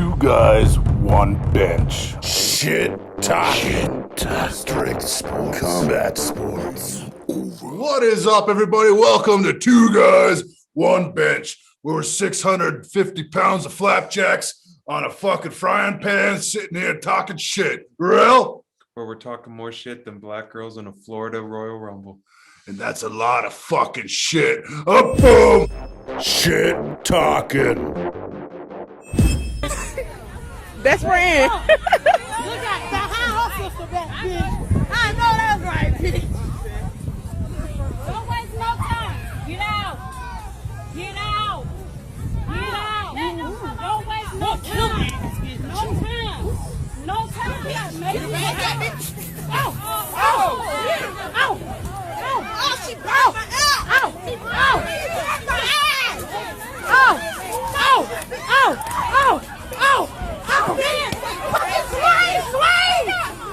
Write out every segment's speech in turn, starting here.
Two guys, one bench. Shit talking. Straight sports. Combat sports. What is up, everybody? Welcome to Two Guys, One Bench. We're 650 pounds of flapjacks on a fucking frying pan sitting here talking shit. Real? Where we're talking more shit than black girls in a Florida Royal Rumble. And that's a lot of fucking shit. Boom! Shit talking. Best friend. Look at that high her sister back, bitch. I know that's right, bitch. Don't waste no time. Get out. Get out. Get out. Don't waste no time. No time. No time. Get away, bitch. Ow. Ow. Ow. Ow. Oh, she broke my ass. Ow. She broke my ass. Ow. Ow. Ow. Ow. Ow. Oh, man! Fucking swing!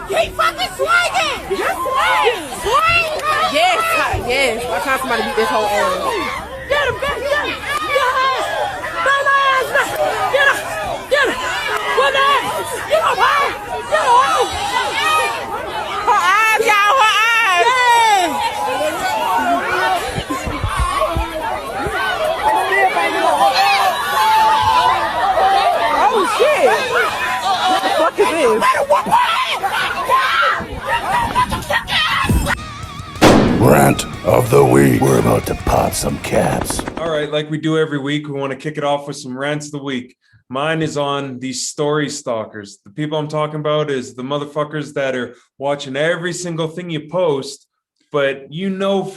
Keep fucking swinging! Just swing! Yes. Why can't somebody beat this whole area? Get him! Get him! Throw my ass back! Get him! Get him! What the heck? Get him! Get him! Her eyes, y'all, her eyes! Oh, shit! What the fuck is this? Rant of the week. We're about to pop some caps. All right, like we do every week, we want to kick it off with some rants of the week. Mine is on these story stalkers. The people I'm talking about is the motherfuckers that are watching every single thing you post, but you know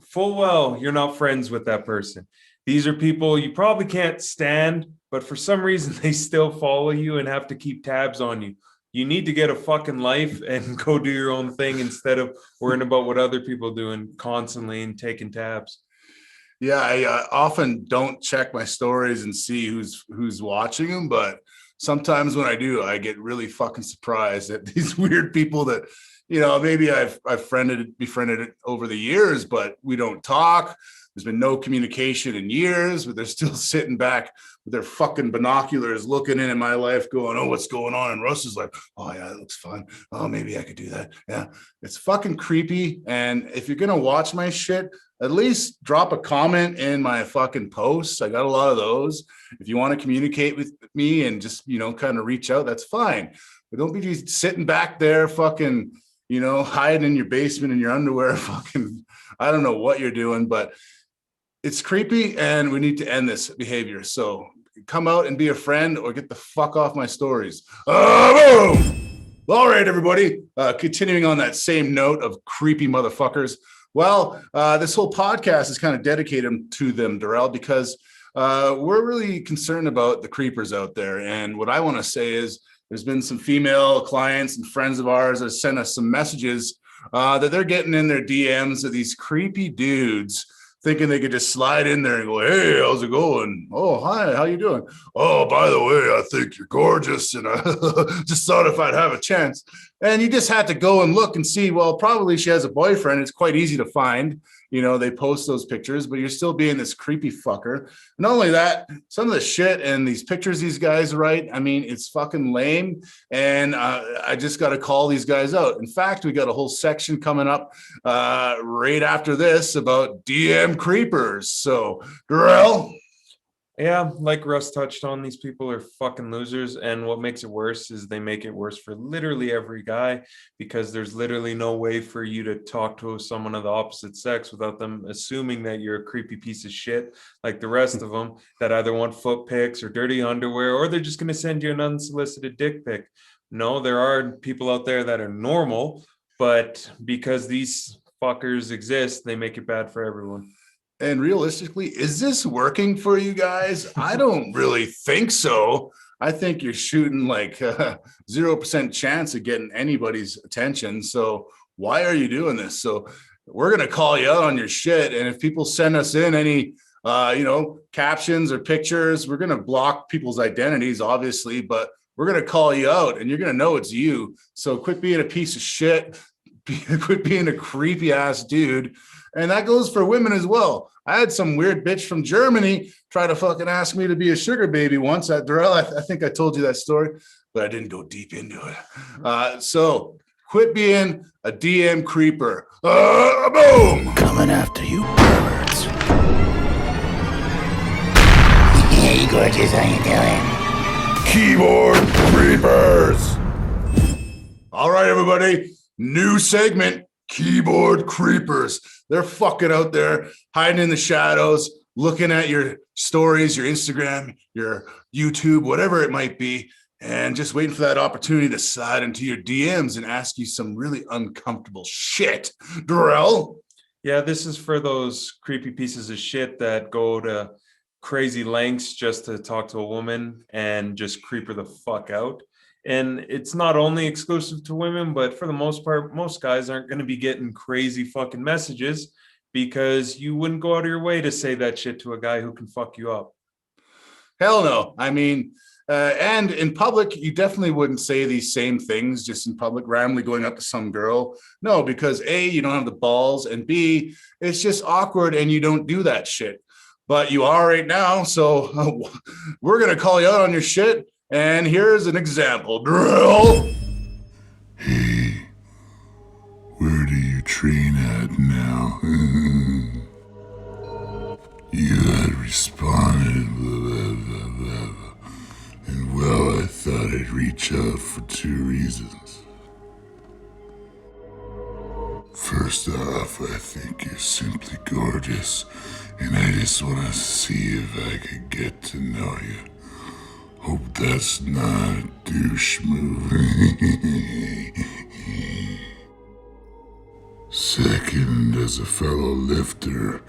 full well you're not friends with that person. These are people you probably can't stand, but for some reason they still follow you and have to keep tabs on you. You need to get a fucking life and go do your own thing instead of worrying about what other people are doing constantly and taking tabs. Yeah, I often don't check my stories and see who's watching them, but sometimes when I do, I get really fucking surprised at these weird people that, you know, maybe I've befriended over the years, but we don't talk. There's been no communication in years, but they're still sitting back with their fucking binoculars looking in at my life going, oh, what's going on? And Russ is like, oh, yeah, it looks fun. Oh, maybe I could do that. Yeah, it's fucking creepy. And if you're going to watch my shit, at least drop a comment in my fucking posts. I got a lot of those. If you want to communicate with me and just, you know, kind of reach out, that's fine. But don't be just sitting back there fucking, you know, hiding in your basement in your underwear. Fucking, I don't know what you're doing, but it's creepy and we need to end this behavior. So come out and be a friend or get the fuck off my stories. Boom! All right, everybody. Continuing on that same note of creepy motherfuckers. Well, this whole podcast is kind of dedicated to them, Darrell, because we're really concerned about the creepers out there. And what I want to say is there's been some female clients and friends of ours that sent us some messages that they're getting in their DMs of these creepy dudes thinking they could just slide in there and go, hey, how's it going? Oh, hi, how you doing? Oh, by the way, I think you're gorgeous. And I just thought if I'd have a chance. And you just had to go and look and see, well, probably she has a boyfriend. It's quite easy to find. You know, they post those pictures, but you're still being this creepy fucker. Not only that, some of the shit and these pictures these guys write, I mean, it's fucking lame. And I just got to call these guys out. In fact, we got a whole section coming up right after this about DM creepers. So, Darrell. Yeah, like Russ touched on, these people are fucking losers. And what makes it worse is they make it worse for literally every guy because there's literally no way for you to talk to someone of the opposite sex without them assuming that you're a creepy piece of shit like the rest of them that either want foot pics or dirty underwear, or they're just going to send you an unsolicited dick pic. No, there are people out there that are normal, but because these fuckers exist, they make it bad for everyone. And realistically, is this working for you guys? I don't really think so. I think you're shooting like 0% chance of getting anybody's attention. So why are you doing this? So we're going to call you out on your shit. And if people send us in any, captions or pictures, we're going to block people's identities, obviously, but we're going to call you out and you're going to know it's you. So quit being a piece of shit. Quit being a creepy ass dude And that goes for women as well. I had some weird bitch from Germany try to fucking ask me to be a sugar baby once at Durrell. I think I told you that story, but I didn't go deep into it. So quit being a DM creeper. Boom! Coming after you, perverts. Hey, gorgeous, how you doing? Keyboard creepers. All right, everybody. New segment, keyboard creepers. They're fucking out there hiding in the shadows, looking at your stories, your Instagram, your YouTube, whatever it might be, and just waiting for that opportunity to slide into your DMs and ask you some really uncomfortable shit. Darrell? Yeah, this is for those creepy pieces of shit that go to crazy lengths just to talk to a woman and just creep her the fuck out. And it's not only exclusive to women, but for the most part, most guys aren't going to be getting crazy fucking messages because you wouldn't go out of your way to say that shit to a guy who can fuck you up. Hell no. I mean, and in public, you definitely wouldn't say these same things just in public, randomly going up to some girl. No, because A, you don't have the balls, and B, it's just awkward and you don't do that shit. But you are right now, so we're going to call you out on your shit. And here's an example. Drill. Hey, where do you train at now? You had responded, blah, blah, blah, blah. And well, I thought I'd reach out for 2 reasons. First off, I think you're simply gorgeous, and I just want to see if I could get to know you. Hope that's not a douche move. Second, as a fellow lifter,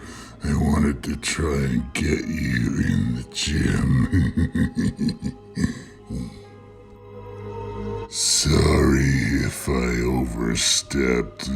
I wanted to try and get you in the gym. Sorry if I overstepped.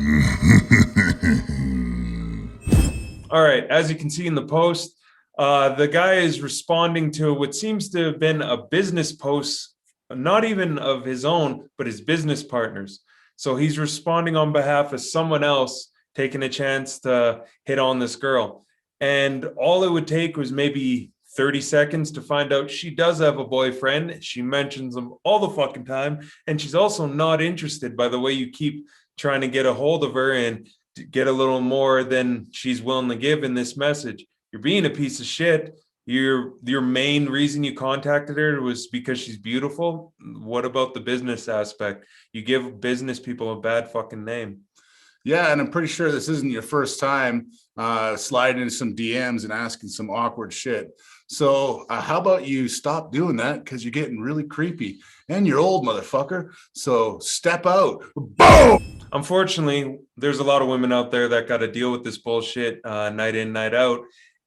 All right, as you can see in the post, the guy is responding to what seems to have been a business post, not even of his own, but his business partners. So he's responding on behalf of someone else taking a chance to hit on this girl. And all it would take was maybe 30 seconds to find out she does have a boyfriend. She mentions him all the fucking time. And she's also not interested by the way you keep trying to get a hold of her and get a little more than she's willing to give in this message. You're being a piece of shit. Your main reason you contacted her was because she's beautiful. What about the business aspect? You give business people a bad fucking name. Yeah, and I'm pretty sure this isn't your first time sliding into some DMs and asking some awkward shit. So how about you stop doing that, because you're getting really creepy and you're old, motherfucker. So step out. Boom! Unfortunately, there's a lot of women out there that got to deal with this bullshit night in, night out.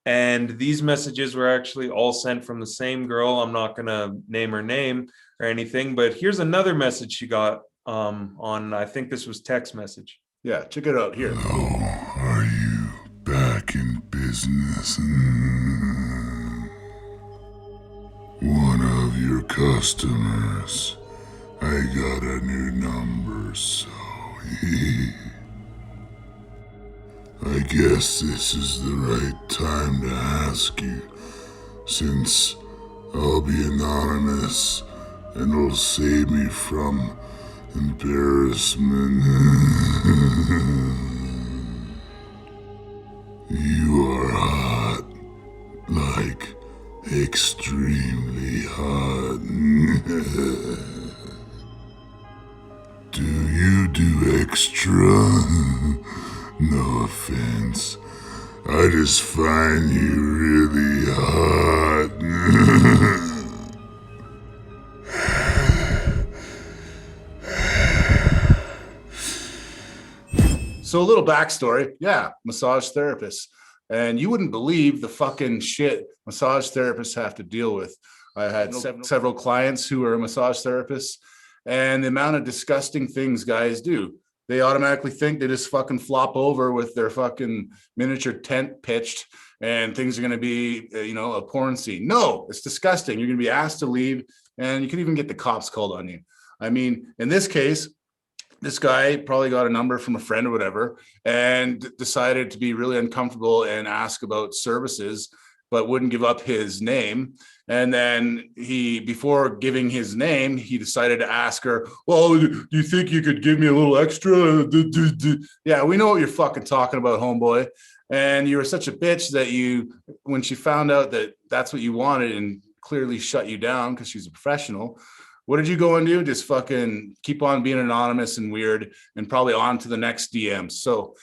And these messages were actually all sent from the same girl. I'm not going to name her name or anything, but here's another message she got on, I think this was text message. Yeah, check it out here. Oh, are you back in business? One of your customers. I got a new number, so I guess this is the right time to ask you, since I'll be anonymous and it'll save me from embarrassment. You are hot, like extremely hot. Do you do extra? No offense. I just find you really hot. So a little backstory. Yeah, massage therapist. And you wouldn't believe the fucking shit massage therapists have to deal with. I had several clients who are massage therapists, and the amount of disgusting things guys do. They automatically think they just fucking flop over with their fucking miniature tent pitched and things are going to be, a porn scene. No, it's disgusting. You're going to be asked to leave, and you could even get the cops called on you. I mean, in this case, this guy probably got a number from a friend or whatever, and decided to be really uncomfortable and ask about services, but wouldn't give up his name. And then before giving his name, he decided to ask her, well, do you think you could give me a little extra? Yeah, we know what you're fucking talking about, homeboy. And you were such a bitch that when she found out that that's what you wanted and clearly shut you down because she's a professional, what did you go and do? Just fucking keep on being anonymous and weird and probably on to the next DM. So,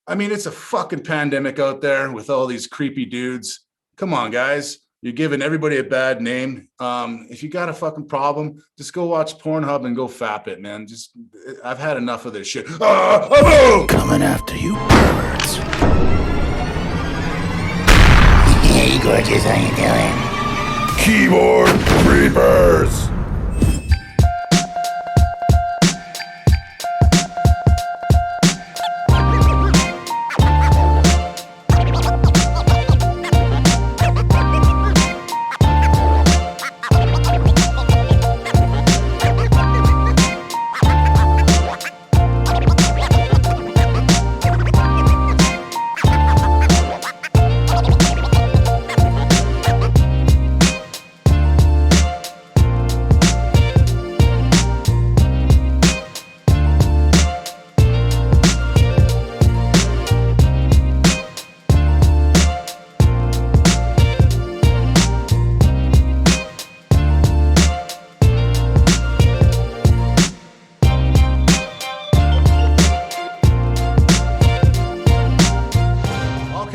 I mean, it's a fucking pandemic out there with all these creepy dudes. Come on, guys. You're giving everybody a bad name. If you got a fucking problem, just go watch Pornhub and go fap it, man. I've had enough of this shit. Coming after you, perverts. Hey, gorgeous, how you doing? Keyboard creepers.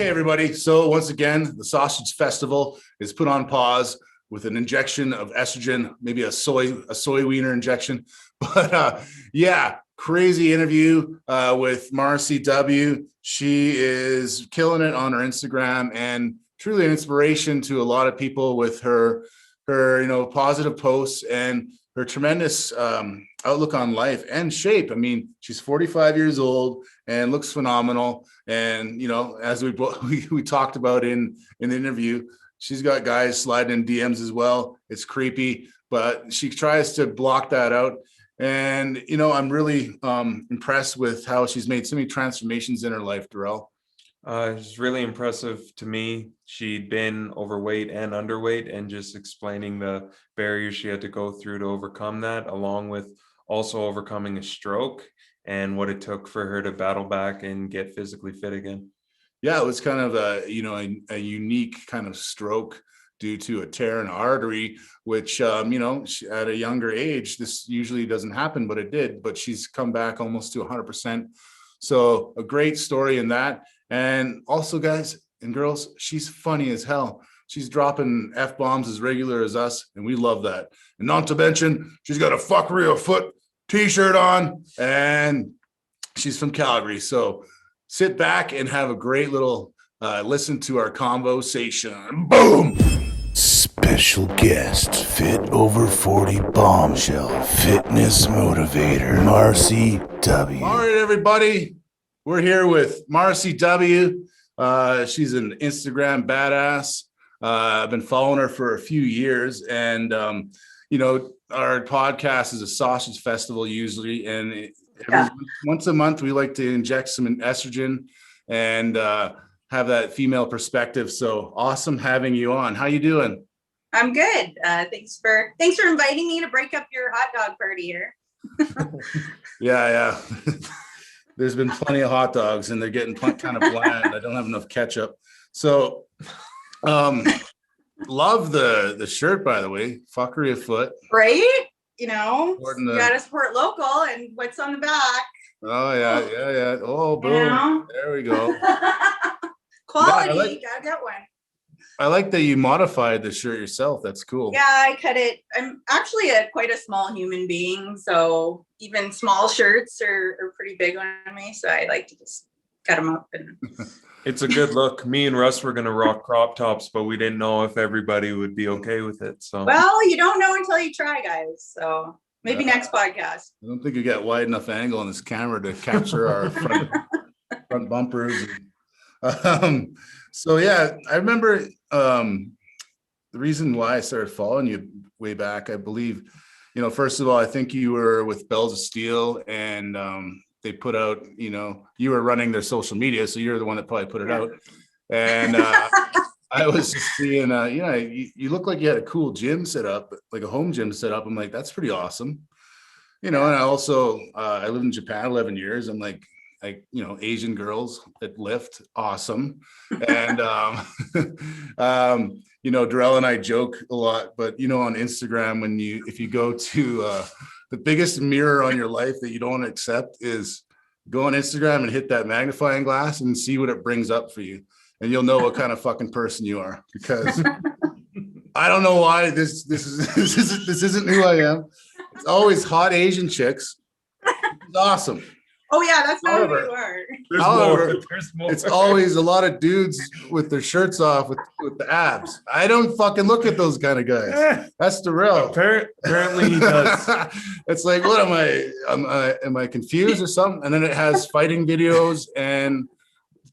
Everybody. So once again, the Sausage Festival is put on pause with an injection of estrogen, maybe a soy wiener injection. But yeah, crazy interview with Marcy W. She is killing it on her Instagram and truly an inspiration to a lot of people with her positive posts and her tremendous outlook on life and shape. I mean, she's 45 years old and looks phenomenal. And, as we talked about in the interview, she's got guys sliding in DMs as well. It's creepy, but she tries to block that out. And, I'm really impressed with how she's made so many transformations in her life, Darrell. It's really impressive to me. She'd been overweight and underweight, and just explaining the barriers she had to go through to overcome that, along with also overcoming a stroke and what it took for her to battle back and get physically fit again. Yeah, it was kind of a unique kind of stroke due to a tear in an artery, which, at a younger age, this usually doesn't happen, but it did. But she's come back almost to 100%. So a great story in that. And also, guys and girls, she's funny as hell. She's dropping F-bombs as regular as us, and we love that. And not to mention, she's got a fuckery of foot t-shirt on, and she's from Calgary. So sit back and have a great little listen to our conversation. Boom! Special guest, fit over 40 bombshell fitness motivator, Marcy W. All right, everybody. We're here with Marcy W. She's an Instagram badass. I've been following her for a few years, and our podcast is a sausage festival usually, and once a month we like to inject some estrogen and have that female perspective. So awesome having you on. How you doing? I'm good. Thanks for inviting me to break up your hot dog party here. Yeah. There's been plenty of hot dogs and they're getting kind of bland. I don't have enough ketchup. So love the shirt, by the way. Fuckery of foot. Right? You gotta support local, and what's on the back. Oh yeah. Oh, boom. There we go. Quality, gotta get one. I like that you modified the shirt yourself. That's cool. Yeah, I cut it. I'm actually quite a small human being, so even small shirts are pretty big on me. So I like to just cut them up. And it's a good look. Me and Russ were gonna rock crop tops, but we didn't know if everybody would be okay with it. So well, you don't know until you try, guys. So maybe next podcast. I don't think you got wide enough angle on this camera to capture our front bumpers. So yeah, I remember the reason why I started following you way back, I believe, first of all, I think you were with Bells of Steel, and they put out, you were running their social media, so you're the one that probably put it out. And I was just seeing, you look like you had a cool gym set up, like a home gym set up. I'm like, that's pretty awesome. And I also, I lived in Japan 11 years. I'm like, Asian girls that lift, awesome. And, Darrell and I joke a lot, but, on Instagram, if you go to the biggest mirror on your life that you don't accept is go on Instagram and hit that magnifying glass and see what it brings up for you. And you'll know what kind of fucking person you are, because I don't know why this isn't who I am. It's always hot Asian chicks. It's awesome. Oh yeah, that's not who you are. There's more. It's always a lot of dudes with their shirts off with the abs. I don't fucking look at those kind of guys. That's the real. Apparently he does. It's like, what am I confused or something? And then it has fighting videos and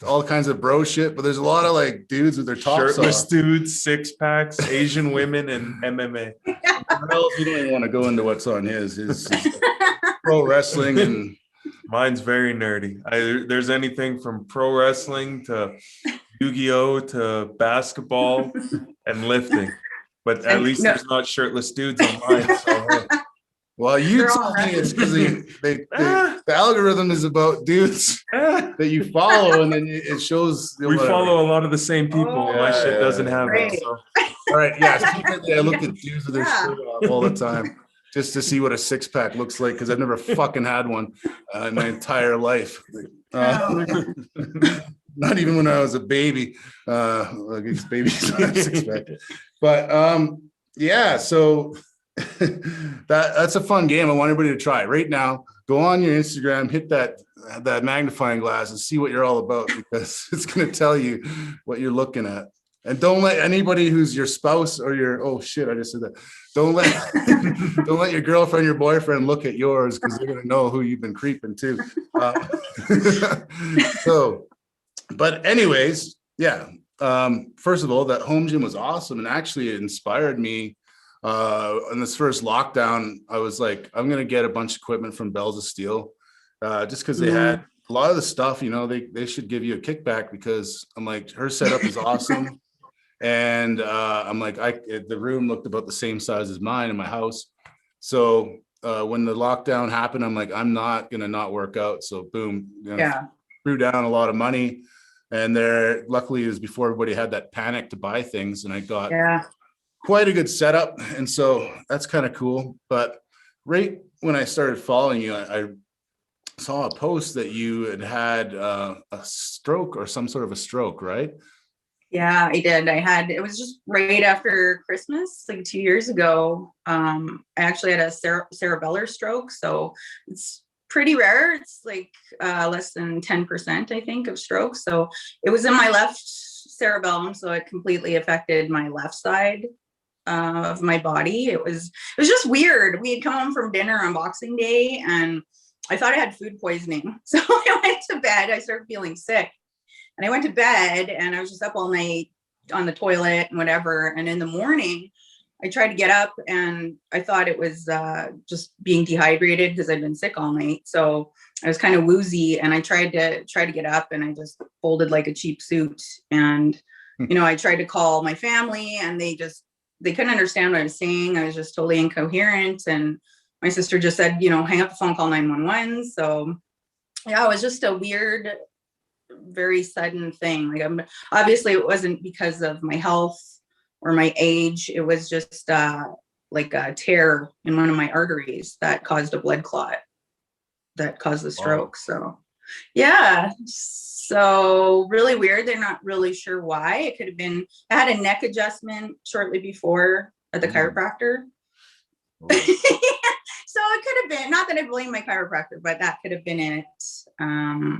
all kinds of bro shit, but there's a lot of like dudes with their tops Shirtless off. dudes, six packs, Asian women, and MMA. Well, you don't even want to go into what's on his pro wrestling, and Mine's very nerdy. There's anything from pro wrestling to Yu-Gi-Oh to basketball and lifting, but at least there's not shirtless dudes on mine. So, hey. Well, you tell me it's because the algorithm is about dudes that you follow, and then it shows. We follow a lot of the same people. My shit doesn't have it. So. All right, yeah. I look at dudes with their shirt off all the time just to see what a six pack looks like, because I've never fucking had one in my entire life. Not even when I was a baby. I guess babies don't have six pack. But yeah, so. That's a fun game. I want everybody to try right now. Go on your Instagram, hit that magnifying glass and see what you're all about, because it's going to tell you what you're looking at. And don't let anybody who's your spouse or I just said that. Don't let your girlfriend, your boyfriend look at yours, because they're going to know who you've been creeping to. But anyways, yeah. First of all, that home gym was awesome, and actually it inspired me. In this first lockdown, I was like, I'm going to get a bunch of equipment from Bells of Steel, just because they had a lot of the stuff, they should give you a kickback, because I'm like, her setup is awesome. And I'm like, the room looked about the same size as mine in my house. So when the lockdown happened, I'm like, I'm not going to not work out. So boom, threw down a lot of money. And luckily it was before everybody had that panic to buy things. And I got quite a good setup, and so that's kind of cool. But right when I started following you, I saw a post that you had a stroke, or some sort of a stroke, right? Yeah, I did. It was just right after Christmas, like 2 years ago. I actually had a cerebellar stroke, so it's pretty rare. It's like less than 10%, I think, of strokes. So it was in my left cerebellum, so it completely affected my left side of my body. It was just weird. We had come home from dinner on Boxing Day, and I thought I had food poisoning. So I went to bed. I started feeling sick, and I went to bed, and I was just up all night on the toilet and whatever. And in the morning, I tried to get up, and I thought it was just being dehydrated because I'd been sick all night. So I was kind of woozy, and I tried to get up, and I just folded like a cheap suit. And I tried to call my family, and they couldn't understand what I was saying. I was just totally incoherent. And my sister just said, hang up the phone, call 911. So yeah, it was just a weird, very sudden thing. Like, obviously it wasn't because of my health or my age. It was just like a tear in one of my arteries that caused a blood clot that caused the stroke. So yeah. So really weird. They're not really sure why. It could have been, I had a neck adjustment shortly before at the chiropractor. So it could have been, not that I blame my chiropractor, but that could have been it. So I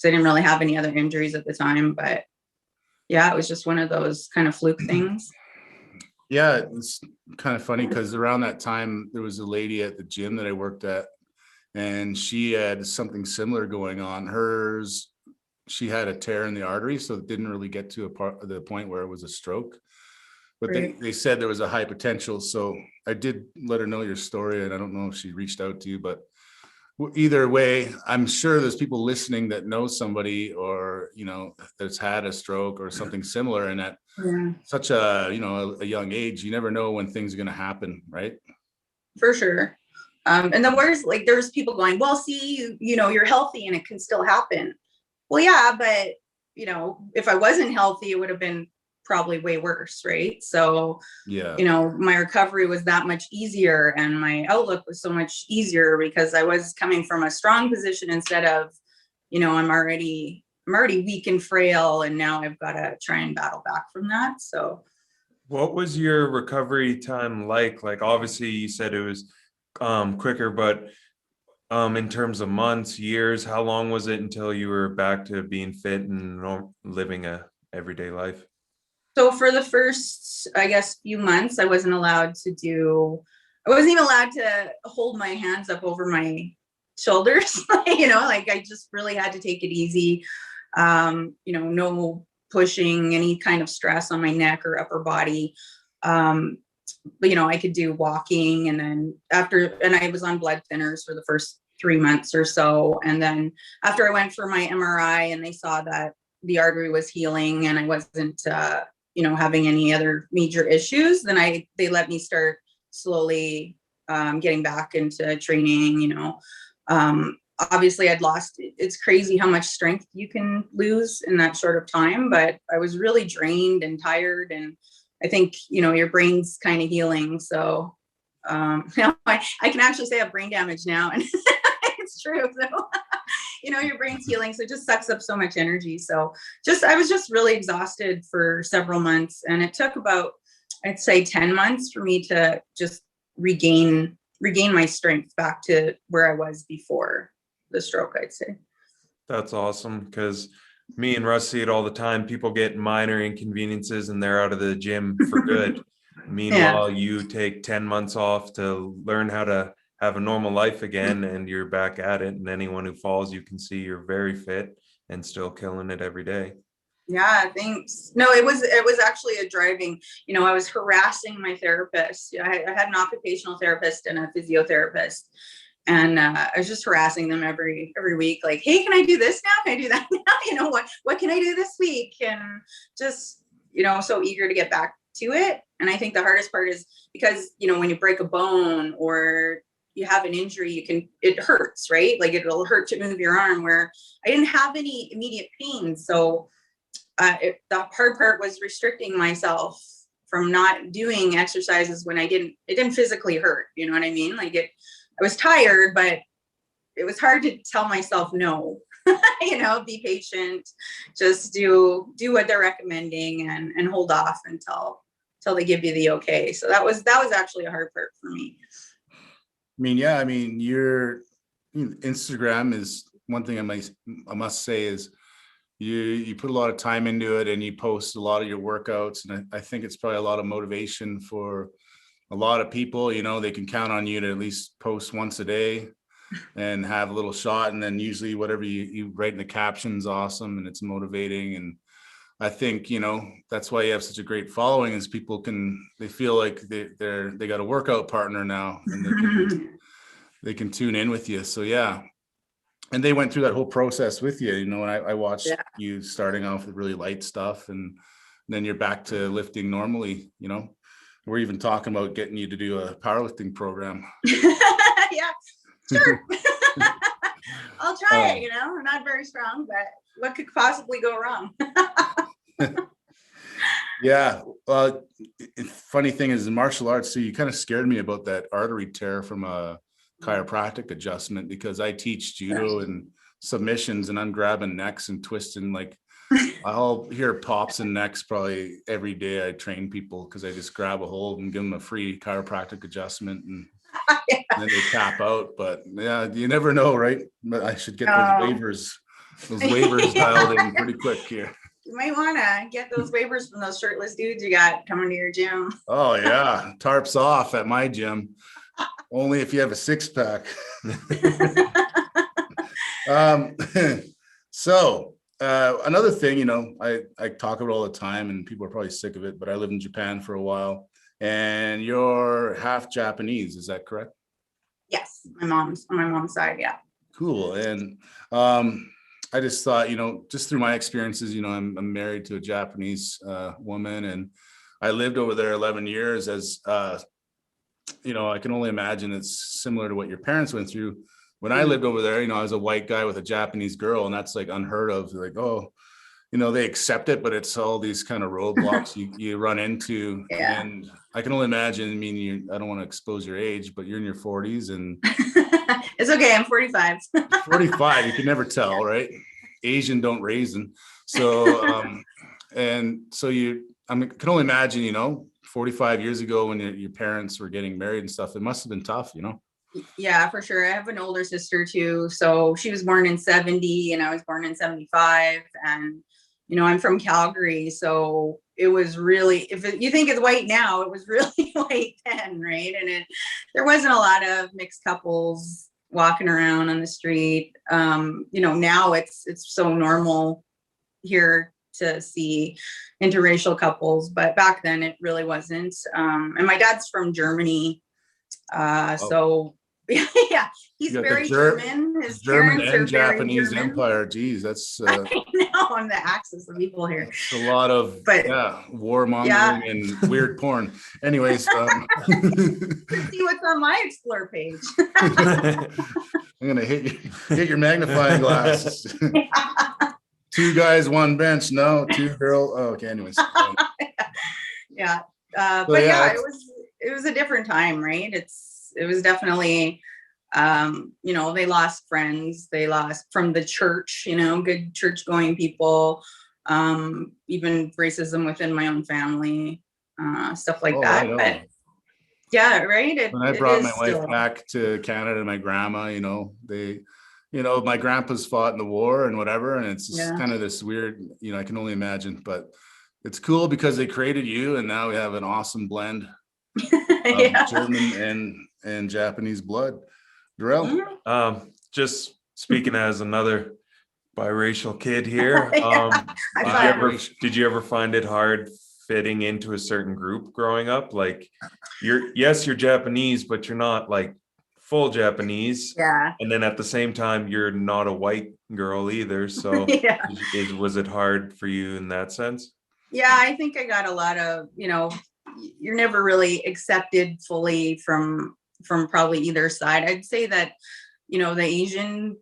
didn't really have any other injuries at the time, but yeah, it was just one of those kind of fluke things. Yeah, it's kind of funny because around that time, there was a lady at the gym that I worked at, and she had something similar going on. She had a tear in the artery, so it didn't really get to the point where it was a stroke. but they said there was a high potential. So I did let her know your story, and I don't know if she reached out to you, but either way, I'm sure there's people listening that know somebody, or, you know, that's had a stroke or something similar. And at such a, you know, a young age, you never know when things are going to happen. Right. For sure. And then like, there's people going, well, see, you know, you're healthy and it can still happen. Well, yeah, but, you know, if I wasn't healthy, it would have been probably way worse. Right. So, yeah, you know, my recovery was that much easier, and my outlook was so much easier because I was coming from a strong position instead of, you know, I'm already weak and frail, and now I've got to try and battle back from that. So what was your recovery time like? Like, obviously you said it was quicker, but in terms of months, years, how long was it until you were back to being fit and living a everyday life? So for the first, I guess, few months, I wasn't even allowed to hold my hands up over my shoulders. You know, like, I just really had to take it easy. You know, no pushing any kind of stress on my neck or upper body. But, you know, I could do walking, and then and I was on blood thinners for the first 3 months or so. And then after I went for my MRI and they saw that the artery was healing and I wasn't, you know, having any other major issues, then they let me start slowly getting back into training. You know, obviously it's crazy how much strength you can lose in that short of time, but I was really drained and tired, and I think, you know, your brain's kind of healing. So you know, I can actually say I have brain damage now, and it's true. So you know, your brain's healing, so it just sucks up so much energy. So I was just really exhausted for several months, and it took about, I'd say, 10 months for me to just regain my strength back to where I was before the stroke, I'd say. That's awesome, because me and Russ see it all the time. People get minor inconveniences and they're out of the gym for good. Meanwhile, you take 10 months off to learn how to have a normal life again, and you're back at it. And anyone who follows you can see you're very fit and still killing it every day. Yeah, thanks. No, it was actually a driving, you know, I was harassing my therapist. I had an occupational therapist and a physiotherapist, and I was just harassing them every week, like, hey, can I do this now? Can I do that now? You know, what can I do this week? And just, you know, so eager to get back to it. And I think the hardest part is because, you know, when you break a bone or you have an injury, it hurts, right? Like, it'll hurt to move your arm, where I didn't have any immediate pain. So the hard part was restricting myself from not doing exercises when it didn't physically hurt. You know what I mean? Like, I was tired, but it was hard to tell myself no. You know, be patient, just do what they're recommending, and hold off until they give you the okay. So that was actually a hard part for me. I mean, yeah, I mean, your Instagram is one thing I must say is you put a lot of time into it, and you post a lot of your workouts. And I think it's probably a lot of motivation for a lot of people. You know, they can count on you to at least post once a day and have a little shot. And then usually whatever you write in the caption is awesome, and it's motivating. And I think, you know, that's why you have such a great following, is people they feel like they got a workout partner now, and they can tune in with you. So yeah. And they went through that whole process with you, you know, and I watched you starting off with really light stuff, and then you're back to lifting normally. You know, we're even talking about getting you to do a powerlifting program. Yeah, sure. I'll try it. You know, we're not very strong, but what could possibly go wrong? Yeah. Well, funny thing is, in martial arts, so you kind of scared me about that artery tear from a chiropractic adjustment, because I teach judo and submissions, and I'm grabbing necks and twisting. Like, I'll hear pops and necks probably every day I train people, because I just grab a hold and give them a free chiropractic adjustment, and then they tap out. But yeah, you never know, right? But I should get those waivers dialed in pretty quick here. You might want to get those waivers from those shirtless dudes you got coming to your gym. Oh yeah, tarps off at my gym. Only if you have a 6-pack. So Another thing, you know, I talk about all the time, and people are probably sick of it, but I lived in Japan for a while, and you're half Japanese, is that correct? Yes, on my mom's side. Yeah. Cool. And I just thought, you know, just through my experiences, you know, I'm married to a Japanese woman, and I lived over there 11 years. As you know, I can only imagine it's similar to what your parents went through. When I lived over there, you know, I was a white guy with a Japanese girl, and that's like unheard of. Like, oh, you know, they accept it, but it's all these kind of roadblocks you run into. Yeah. And I can only imagine, I mean, I don't want to expose your age, but you're in your 40s, and It's okay. I'm 45. 45, you can never tell, right? Asian don't raisin. So and so I can only imagine, you know, 45 years ago when your parents were getting married and stuff, it must have been tough, you know. Yeah, for sure. I have an older sister too. So she was born in 70 and I was born in 75. And, you know, I'm from Calgary. So it was really, you think it's white now, it was really white then, right? And there wasn't a lot of mixed couples walking around on the street. You know, now it's so normal here to see interracial couples, but back then it really wasn't. And my dad's from Germany. So yeah, he's very German. His German parents are and very Japanese German. Empire. Geez, that's I know, on the axis of people here. a lot of warmongering and weird porn. Anyways, see what's on my Explore page. I'm gonna hit your magnifying glass. 2 guys, 1 bench. No, 2 girls. Oh, okay. Anyways, Yeah, but yeah, it was a different time, right? It was definitely, you know, they lost friends, they lost from the church, you know, good church going people, even racism within my own family, stuff like that. But yeah, right. When I brought my wife back to Canada, my grandma, you know, my grandpa's fought in the war and whatever, and it's just kind of this weird, you know, I can only imagine, but it's cool because they created you, and now we have an awesome blend of German and Japanese blood. Darrell? Just speaking as another biracial kid here, did you ever find it hard fitting into a certain group growing up? Like, you're Japanese, but you're not like full Japanese. Yeah. And then at the same time, you're not a white girl either. So was it hard for you in that sense? Yeah, I think I got a lot of, you know, you're never really accepted fully from probably either side. I'd say that, you know, the Asian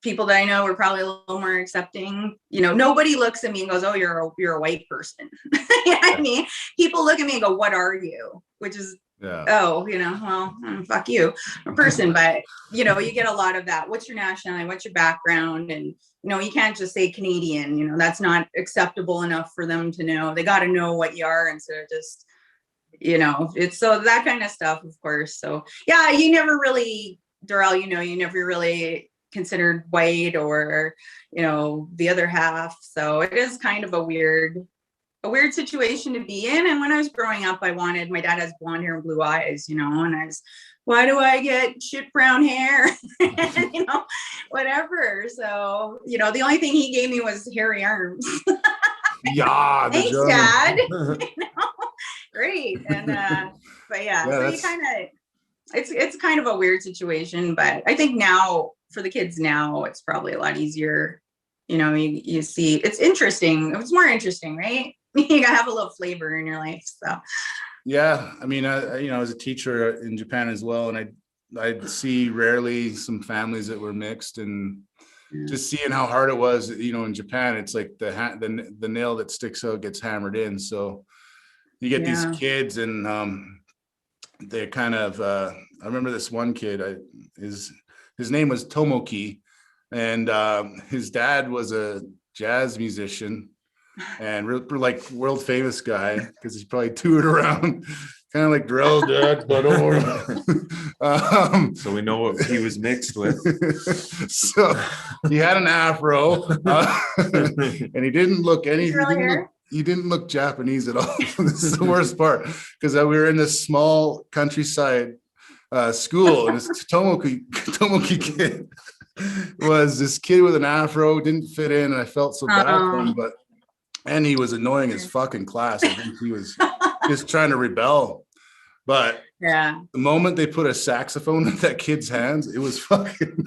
people that I know were probably a little more accepting. You know, nobody looks at me and goes, "Oh, you're a white person." You know what I mean? People look at me and go, "What are you?" Which is, oh, you know, well, fuck you, a person. But, you know, you get a lot of that. What's your nationality? What's your background? And, you know, you can't just say Canadian, you know, that's not acceptable enough for them to know. They got to know what you are instead of just, you know, it's so that kind of stuff, of course. So, yeah, you never really, Darrell, you know, you never really considered white or, you know, the other half. So it is kind of a weird situation to be in. And when I was growing up, my dad has blonde hair and blue eyes, you know, and why do I get shit brown hair? And, you know, whatever. So, you know, the only thing he gave me was hairy arms. Yeah. Thanks, Dad. You know? Great. And, but yeah, so you kind of, it's kind of a weird situation, but I think now for the kids now, it's probably a lot easier. You know, you see, it's interesting. It's more interesting, right? You gotta have a little flavor in your life. So yeah, I mean, you know, as a teacher in Japan as well, and I'd see rarely some families that were mixed, and just seeing how hard it was, you know, in Japan, it's like the nail that sticks out gets hammered in. So you get these kids, and they're kind of I remember this one kid, his name was Tomoki, and his dad was a jazz musician and like world famous guy, because he's probably toured around kind of like Darrell's dad, but so we know what he was mixed with. So he had an afro, and he didn't look he didn't look Japanese at all. This is the worst part, because we were in this small countryside school, and this Tomoki kid was this kid with an afro, didn't fit in, and I felt so bad for him, and he was annoying as fucking class. I think he was just trying to rebel. But Yeah. the moment they put a saxophone in that kid's hands, it was fucking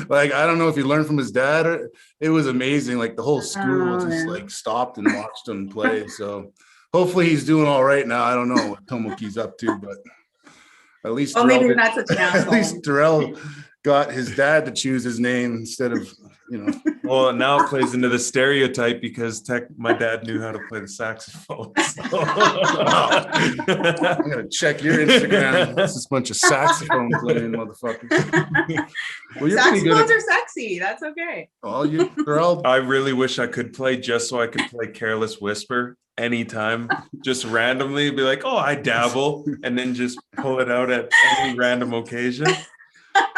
like, I don't know if he learned from his dad or it was amazing. Like the whole school just like stopped and watched him play. So hopefully he's doing all right now. I don't know what 𝐓.𝐆.𝐻𝐿 up to, but at least maybe not such an at least asshole. Darrell got his dad to choose his name instead of, Well, it now plays into the stereotype because my dad knew how to play the saxophone. So. I'm gonna check your Instagram. This is a bunch of saxophone playing motherfuckers. Well, you're pretty good Saxophones are sexy. That's okay. Oh, Darrell. I really wish I could play just so I could play Careless Whisper anytime, just randomly be like, oh, I dabble, and then just pull it out at any random occasion.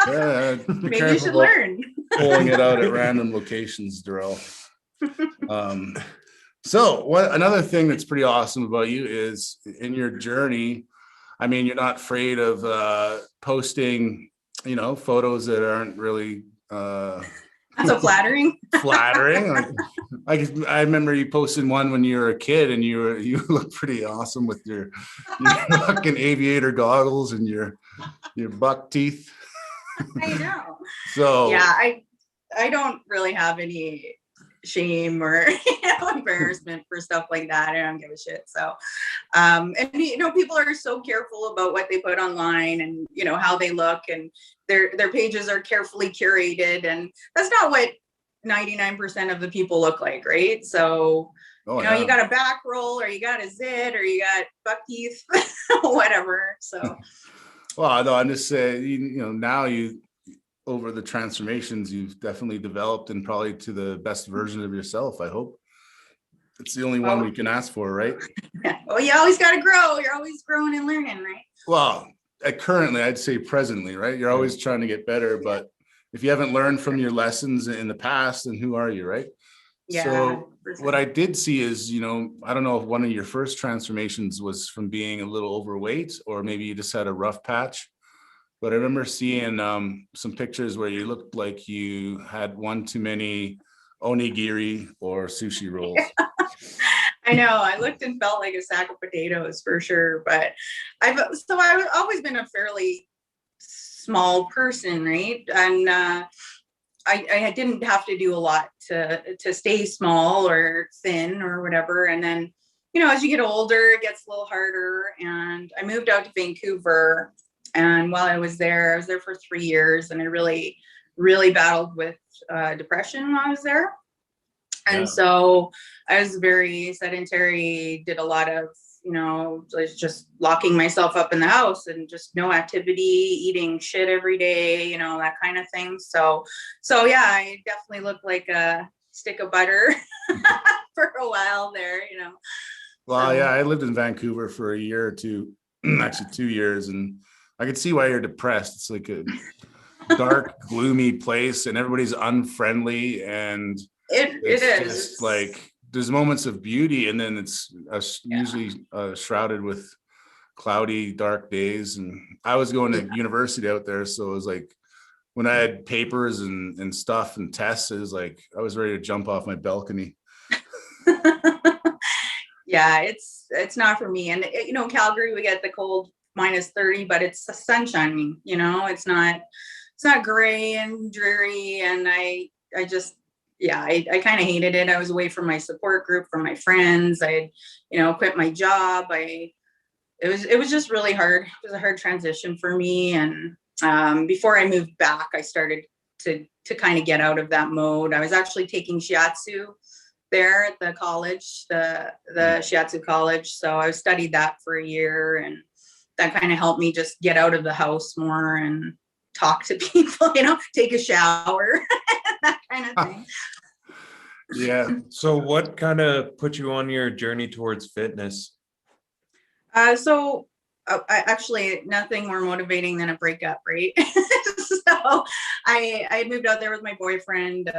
Yeah, maybe you should learn. Pulling it out at random locations, Darrell. So another thing that's pretty awesome about you is in your journey, I mean, you're not afraid of posting, photos that aren't really Not so flattering. I remember you posted one when you were a kid and you look pretty awesome with your fucking aviator goggles and your buck teeth. I know. So yeah, I don't really have any shame or embarrassment for stuff like that. I don't give a shit. So and people are so careful about what they put online and how they look, and their pages are carefully curated, and that's not what 99% of the people look like, right? So you got a back roll, or you got a zit, or you got buck teeth, whatever. So well, no, I'm just saying, now over the transformations, you've definitely developed and probably to the best version of yourself, I hope. It's the only one we can ask for, right? Well, you always got to grow. You're always growing and learning, right? Well, currently, I'd say presently, right? You're always trying to get better, but if you haven't learned from your lessons in the past, then who are you, right? Yeah. So what I did see is, I don't know if one of your first transformations was from being a little overweight, or maybe you just had a rough patch. But I remember seeing some pictures where you looked like you had one too many onigiri or sushi rolls. I know. I looked and felt like a sack of potatoes for sure. But I've always been a fairly small person, right? And I didn't have to do a lot to stay small or thin or whatever. And then, as you get older, it gets a little harder. And I moved out to Vancouver. And while I was there for 3 years, and I really, really battled with depression while I was there. And so I was very sedentary, did a lot of, just locking myself up in the house and just no activity, eating shit every day, that kind of thing. So yeah, I definitely looked like a stick of butter for a while there, Well, yeah, I lived in Vancouver for a year or two, actually 2 years, and I could see why you're depressed. It's like a dark, gloomy place, and everybody's unfriendly, and it is just like there's moments of beauty, and then it's usually shrouded with cloudy, dark days. And I was going to university out there, so it was like when I had papers and stuff and tests, it was like I was ready to jump off my balcony. Yeah, it's not for me. And Calgary, we get the cold -30, but it's sunshine. It's not gray and dreary. And I kind of hated it. I was away from my support group, from my friends. I had, quit my job. It was just really hard. It was a hard transition for me. And before I moved back, I started to kind of get out of that mode. I was actually taking shiatsu there at the college, the shiatsu college. So I studied that for a year, and that kind of helped me just get out of the house more and talk to people, take a shower, that kind of thing. Yeah. So what kind of put you on your journey towards fitness? Actually, nothing more motivating than a breakup, right? So I moved out there with my boyfriend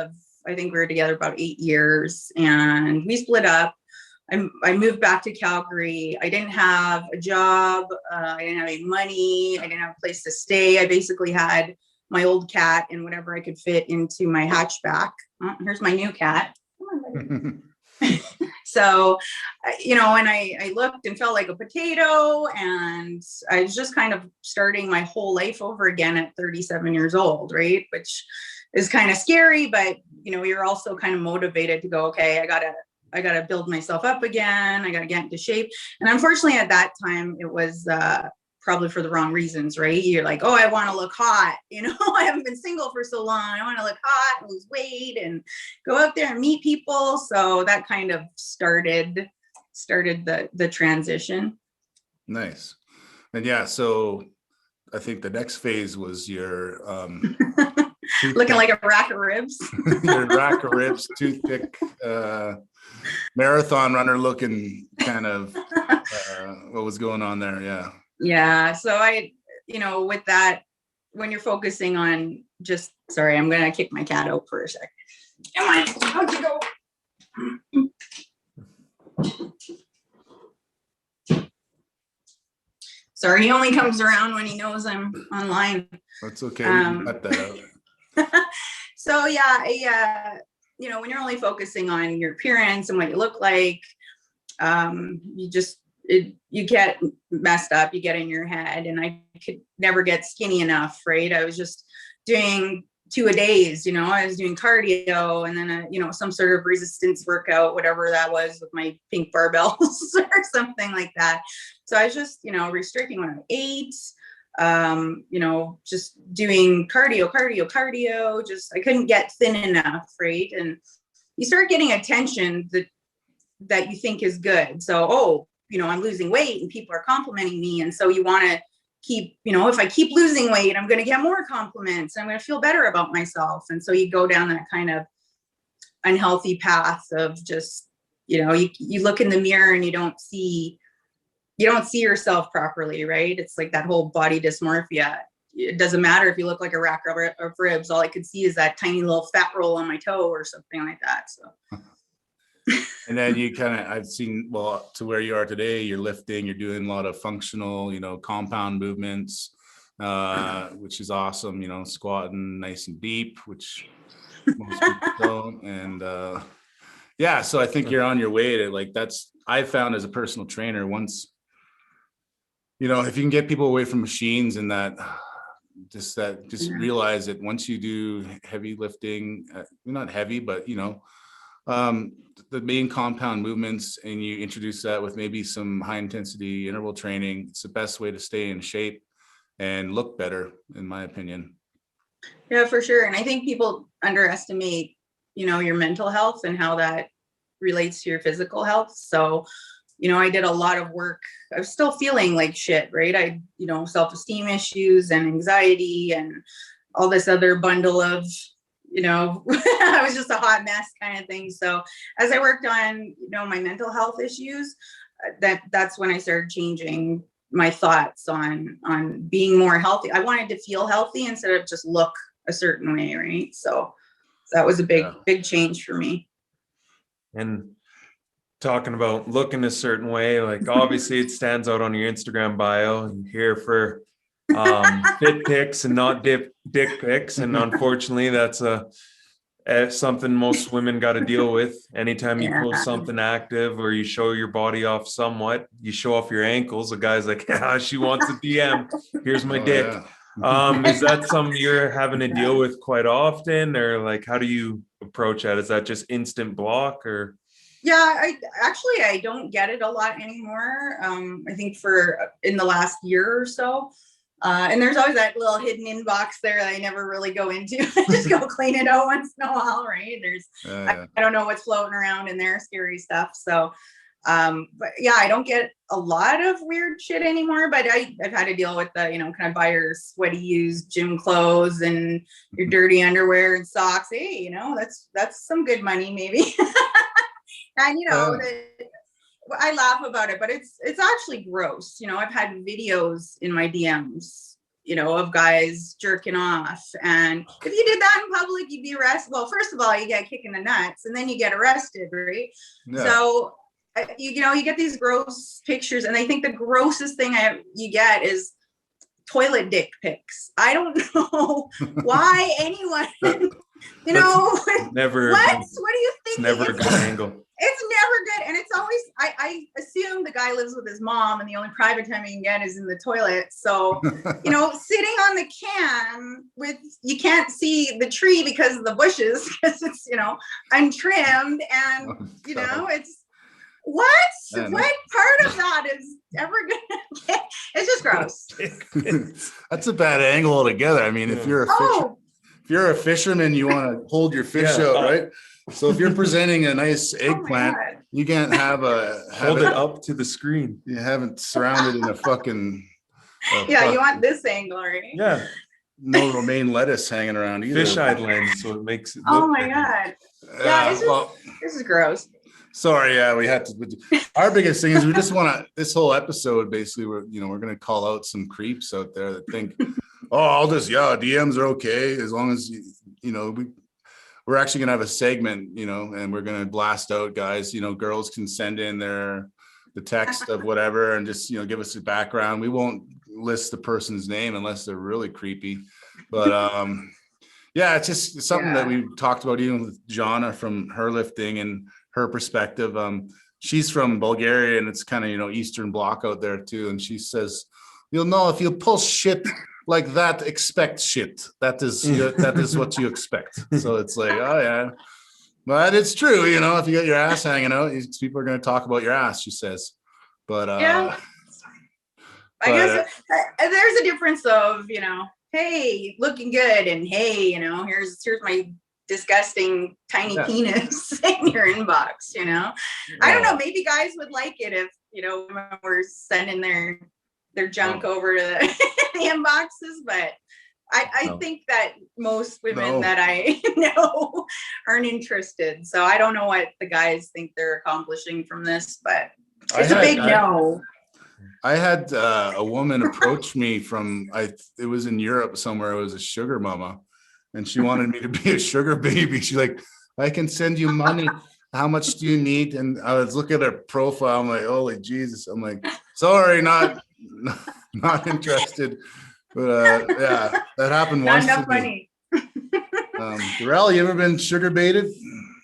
I think we were together about 8 years, and we split up. I moved back to Calgary. I didn't have a job. I didn't have any money. I didn't have a place to stay. I basically had my old cat and whatever I could fit into my hatchback. Here's my new cat. Come on, buddy. So, and I looked and felt like a potato, and I was just kind of starting my whole life over again at 37 years old, right? Which is kind of scary, but you're also kind of motivated to go, okay, I gotta build myself up again. I gotta get into shape. And unfortunately at that time it was probably for the wrong reasons, right? You're like, oh, I want to look hot. I haven't been single for so long. I want to look hot, lose weight, and go out there and meet people. So that kind of started the transition. Nice. And yeah, so I think the next phase was your looking like a rack of ribs. your rack of ribs, toothpick, marathon runner looking kind of what was going on there. Yeah. So I, with that, when you're focusing on just, sorry, I'm going to kick my cat out for a second. Come on, how'd you go? Sorry, he only comes around when he knows I'm online. That's okay. We can cut that out. So yeah, when you're only focusing on your appearance and what you look like, you get messed up, you get in your head, and I could never get skinny enough, right? I was just doing 2 a days, I was doing cardio and then some sort of resistance workout, whatever that was, with my pink barbells or something like that. So I was just, restricting what I ate, just doing cardio, just, I couldn't get thin enough, right? And you start getting attention that you think is good. So, I'm losing weight and people are complimenting me. And so you want to keep, if I keep losing weight, I'm going to get more compliments. I'm going to feel better about myself. And so you go down that kind of unhealthy path of just, you look in the mirror and you don't see yourself properly, right? It's like that whole body dysmorphia. It doesn't matter if you look like a rack of ribs. All I could see is that tiny little fat roll on my toe or something like that. So. And then you I've seen, well, to where you are today, you're lifting, you're doing a lot of functional, compound movements, which is awesome, squatting nice and deep, which most people don't. And yeah, so I think you're on your way to I found as a personal trainer, once, if you can get people away from machines and just realize that once you do heavy lifting, not heavy, but, the main compound movements, and you introduce that with maybe some high intensity interval training, it's the best way to stay in shape and look better, in my opinion. Yeah, for sure. And I think people underestimate, your mental health and how that relates to your physical health. So, I did a lot of work. I was still feeling like shit, right? I, self-esteem issues and anxiety and all this other bundle of, I was just a hot mess kind of thing. So as I worked on, my mental health issues, that's when I started changing my thoughts on being more healthy. I wanted to feel healthy instead of just look a certain way, right? So that was a big change for me. And talking about looking a certain way, obviously it stands out on your Instagram bio, and here for fit pics and not dick pics, and unfortunately that's something most women got to deal with. Anytime you post something active or you show your body off somewhat, you show off your ankles, a guy's like, she wants a DM, here's my dick. Is that something you're having to deal with quite often, or how do you approach that? Is that just instant block? Or yeah, I don't get it a lot anymore. I think in the last year or so. And there's always that little hidden inbox there that I never really go into. I just go clean it out once in a while, right? I don't know what's floating around in there, scary stuff. So, but yeah, I don't get a lot of weird shit anymore, but I've had to deal with the, kind of buy your sweaty used gym clothes and your dirty underwear and socks. Hey, that's some good money maybe. And, I laugh about it, but it's actually gross. I've had videos in my DMs, of guys jerking off. And if you did that in public, you'd be arrested. Well, first of all, you get kicked in the nuts and then you get arrested, right? Yeah. So, you get these gross pictures. And I think the grossest thing you get is toilet dick pics. I don't know why anyone, you know, Never. what do you think? It's never a good angle. It's never good. And it's always, I assume the guy lives with his mom and the only private time he can get is in the toilet. So, you know, sitting on the can with, you can't see the tree because of the bushes, because it's, you know, untrimmed. And, you know, it's, what part of that is ever gonna get, it's just gross. That's a bad angle altogether. I mean, if you're a fisherman, you want to hold your fish out, right? So if you're presenting a nice eggplant, you can't have hold it up to the screen. You haven't surrounded in a fucking you want this angle, right? Yeah. No romaine lettuce hanging around either. Fisheye lens, so it makes it look oh my god. Yeah, it's just, this is gross. Sorry, we had to. Our biggest thing is we just want to. This whole episode, basically, we're going to call out some creeps out there that think, oh, I'll just DMs are okay as long as you know we're actually going to have a segment, you know, and we're going to blast out guys. You know, girls can send in the text of whatever and just give us a background. We won't list the person's name unless they're really creepy, but yeah, it's just something that we talked about even with Jana from her lifting and her perspective. She's from Bulgaria and it's kind of, Eastern Bloc out there too. And she says, you'll know if you pull shit like that, expect shit. That is what you expect. So it's like, oh yeah, but it's true. If you get your ass hanging out, people are going to talk about your ass, she says. But I guess there's a difference of, hey, looking good. And hey, here's my disgusting tiny penis in your inbox, I don't know, maybe guys would like it if women were sending their junk over to the inboxes, but I think that most women that I know aren't interested, so I don't know what the guys think they're accomplishing from this, but it's a big no. I had a woman approach me from it was in Europe somewhere. It was a sugar mama. And she wanted me to be a sugar baby. She's like, I can send you money. How much do you need? And I was looking at her profile. I'm like, holy Jesus. I'm like, sorry, not interested. But yeah, that happened once. Not enough money. Darrell, you ever been sugar baited?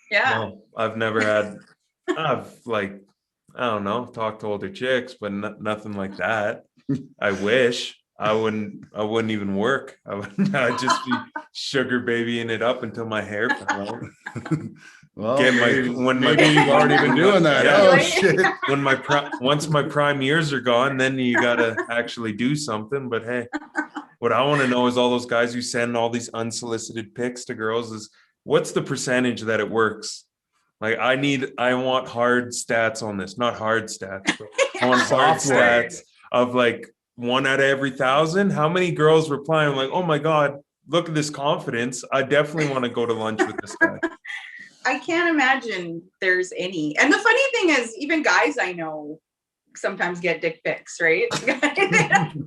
Yeah. No, I've never had. I've I don't know, talked to older chicks, but nothing like that. I wish. I wouldn't even work. I'd just be sugar babying it up until my hair fell out. Well, maybe you've already been doing that. Yeah. Oh shit. When once my prime years are gone, then you gotta actually do something. But hey, what I want to know is all those guys who send all these unsolicited pics to girls is what's the percentage that it works? I want hard stats on this, not hard stats, but I want hard stats of 1 out of every 1,000. How many girls reply? I'm like, oh my God, look at this confidence. I definitely want to go to lunch with this guy. I can't imagine there's any. And the funny thing is, even guys I know sometimes get dick pics, right? I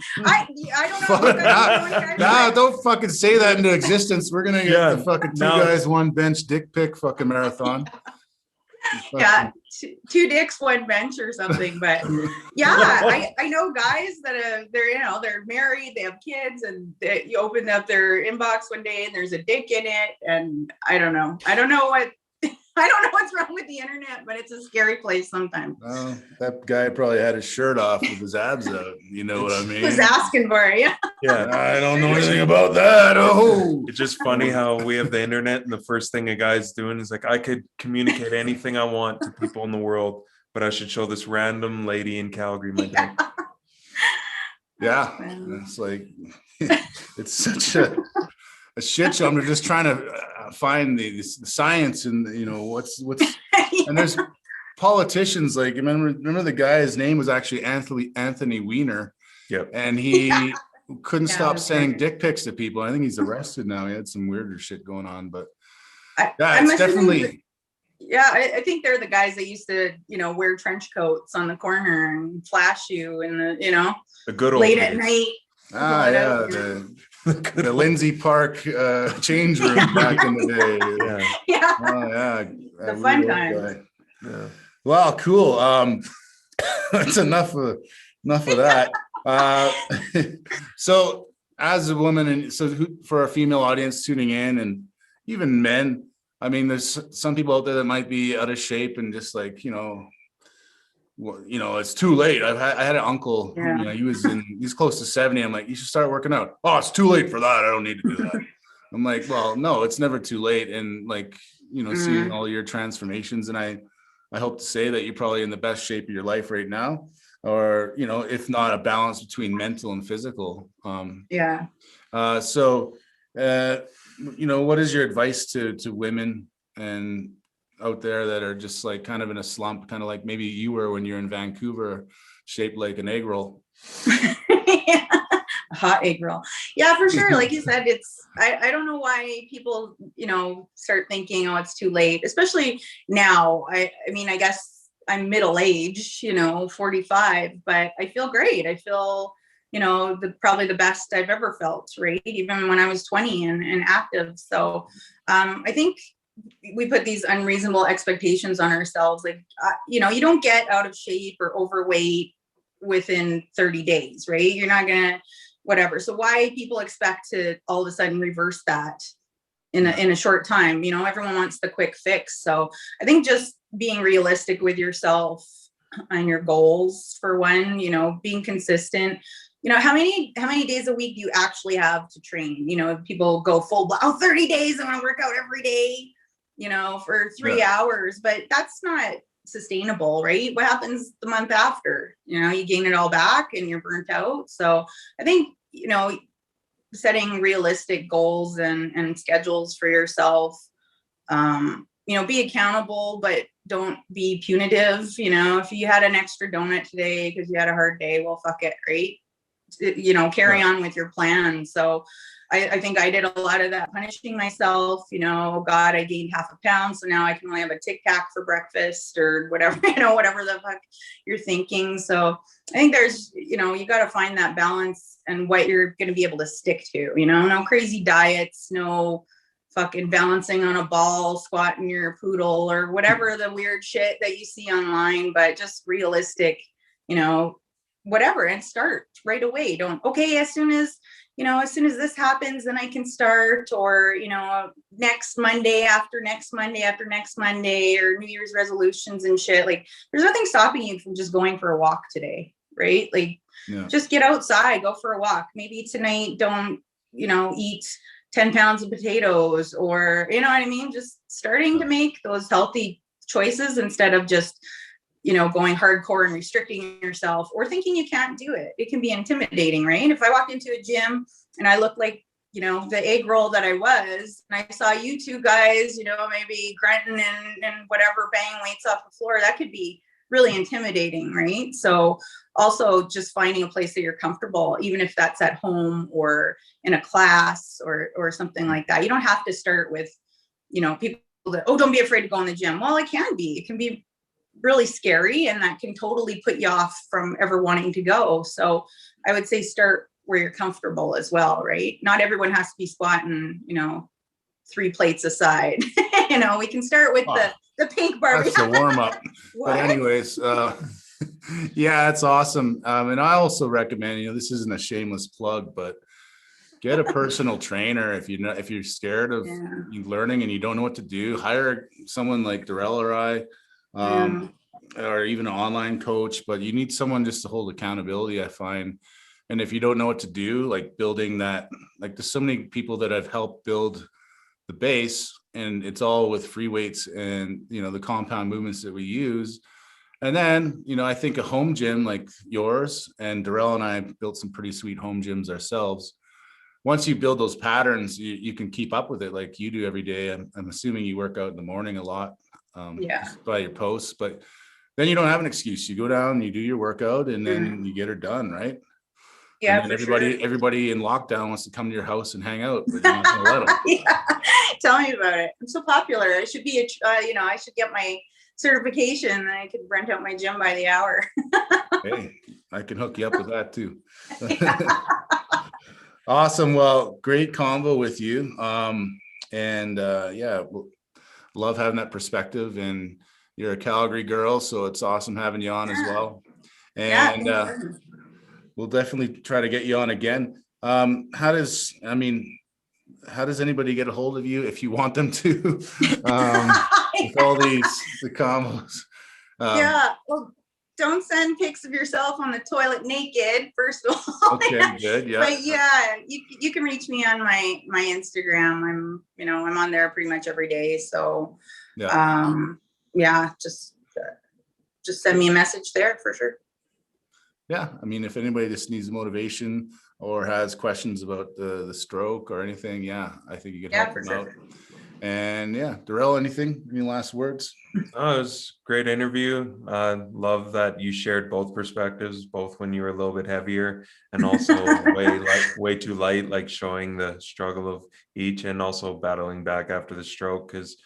don't know. Don't fucking say that into existence. We're gonna get the fucking two guys, one bench dick pic fucking marathon. Yeah, two dicks, one bench or something. But yeah, I know guys that they're married, they have kids, and you open up their inbox one day and there's a dick in it, and I don't know what's wrong with the internet, but it's a scary place sometimes. That guy probably had his shirt off with his abs out. You know what I mean? He was asking for it. Yeah, I don't know anything about that. Oh, it's just funny how we have the internet, and the first thing a guy's doing is I could communicate anything I want to people in the world, but I should show this random lady in Calgary my dick. Yeah, it's it's such a shit show. I'm just trying to find the science and what's and there's politicians remember the guy, his name was actually Anthony Weiner. Yep. And he couldn't stop sending dick pics to people. I think he's arrested now. He had some weirder shit going on, but it's definitely. I think they're the guys that used to, wear trench coats on the corner and flash you in the good old late days. at night. The Lindsay Park change room back in the day. Yeah. Oh yeah. The fun times. Yeah. Wow, cool. That's enough of that. Uh, so as a woman, and so for a female audience tuning in, and even men, I mean, there's some people out there that might be out of shape and just like, it's too late. I had an uncle, Yeah. he's close to 70. I'm like, you should start working out. Oh, it's too late for that. I don't need to do that. I'm like, well, no, it's never too late. And like, seeing all your transformations, and I hope to say that you're probably in the best shape of your life right now, or, if not, a balance between mental and physical. Yeah. So, what is your advice to women and out there that are just like kind of in a slump, kind of like maybe you were when you're in Vancouver, shaped like an egg roll? Yeah. A hot egg roll. Yeah, for sure. Like you said, I don't know why people, start thinking, oh, it's too late, especially now. I mean, I guess I'm middle-aged, 45, but I feel great. I feel, probably the best I've ever felt, right? Even when I was 20 and active. So I think we put these unreasonable expectations on ourselves. Like, you don't get out of shape or overweight within 30 days, right? You're not gonna, whatever. So why people expect to all of a sudden reverse that in a short time? Everyone wants the quick fix. So I think just being realistic with yourself and your goals, for one, being consistent. How many days a week do you actually have to train? People go full 30 days. I want to work out every day, for 3 hours, but that's not sustainable, right? What happens the month after? You gain it all back and you're burnt out. So I think, setting realistic goals and schedules for yourself, be accountable, but don't be punitive. If you had an extra donut today because you had a hard day, well, fuck it, right? Carry on with your plan. So I think I did a lot of that, punishing myself. God, I gained 0.5 pound, so now I can only have a Tic Tac for breakfast or whatever, whatever the fuck you're thinking. So I think there's, you got to find that balance and what you're going to be able to stick to. No crazy diets, no fucking balancing on a ball, squatting your poodle, or whatever the weird shit that you see online, but just realistic, whatever, and start right away. Don't, okay, as soon as this happens, then I can start, or, next Monday after next Monday after next Monday, or New Year's resolutions and shit. Like, there's nothing stopping you from just going for a walk today, right? Like, just get outside, go for a walk. Maybe tonight, don't, eat 10 pounds of potatoes, or, you know what I mean? Just starting to make those healthy choices instead of just, going hardcore and restricting yourself or thinking you can't do it. It can be intimidating, right? If I walked into a gym and I looked like, the egg roll that I was, and I saw you two guys, maybe grunting and whatever, banging weights off the floor, that could be really intimidating, right? So also just finding a place that you're comfortable, even if that's at home or in a class or something like that. You don't have to start with, people that, oh, don't be afraid to go in the gym. Well, it can be really scary, and that can totally put you off from ever wanting to go. So I would say start where you're comfortable as well, right? Not everyone has to be squatting, 3 plates aside. We can start with the pink Barbie. That's the warm up. But anyways, yeah, it's awesome. And I also recommend, this isn't a shameless plug, but get a personal trainer. If you're scared of learning and you don't know what to do, hire someone like Darrell or I. Or even an online coach, but you need someone just to hold accountability, I find. And if you don't know what to do, like building that, like there's so many people that have helped build the base, and it's all with free weights and, the compound movements that we use. And then, I think a home gym like yours, and Darrell and I built some pretty sweet home gyms ourselves. Once you build those patterns, you can keep up with it like you do every day. I'm assuming you work out in the morning a lot. By your posts, but then you don't have an excuse. You go down, you do your workout, and then you get her done, right? Yeah, and everybody in lockdown wants to come to your house and hang out, but you're not gonna let them. Yeah. Tell me about it. I'm so popular. I should be I should get my certification, and I could rent out my gym by the hour. Hey, I can hook you up with that too. Awesome. Well, great convo with you. Love having that perspective, and you're a Calgary girl, so it's awesome having you on as well. And we'll definitely try to get you on again. How does anybody get a hold of you if you want them to? With all the combos. Yeah. Well, don't send pics of yourself on the toilet naked, first of all. Okay, good. Yeah. But yeah, you can reach me on my Instagram. I'm on there pretty much every day. So yeah, just send me a message there for sure. Yeah, I mean, if anybody just needs motivation or has questions about the stroke or anything, yeah, I think you could help them out. And yeah, Darrell, any last words? Oh, it was a great interview. Love that you shared both perspectives, both when you were a little bit heavier and also way too light, like showing the struggle of each and also battling back after the stroke. Because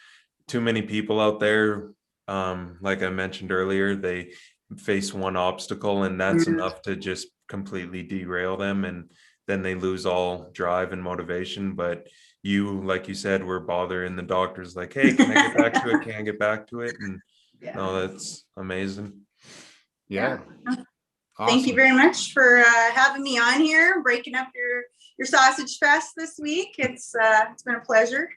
too many people out there, like I mentioned earlier, they face one obstacle and that's enough to just completely derail them, and then they lose all drive and motivation. But you, like you said, were bothering the doctors like, hey, can I get back to it? Can I get back to it? And no, that's amazing. Yeah. Awesome. Thank you very much for having me on here, breaking up your sausage fest this week. It's been a pleasure.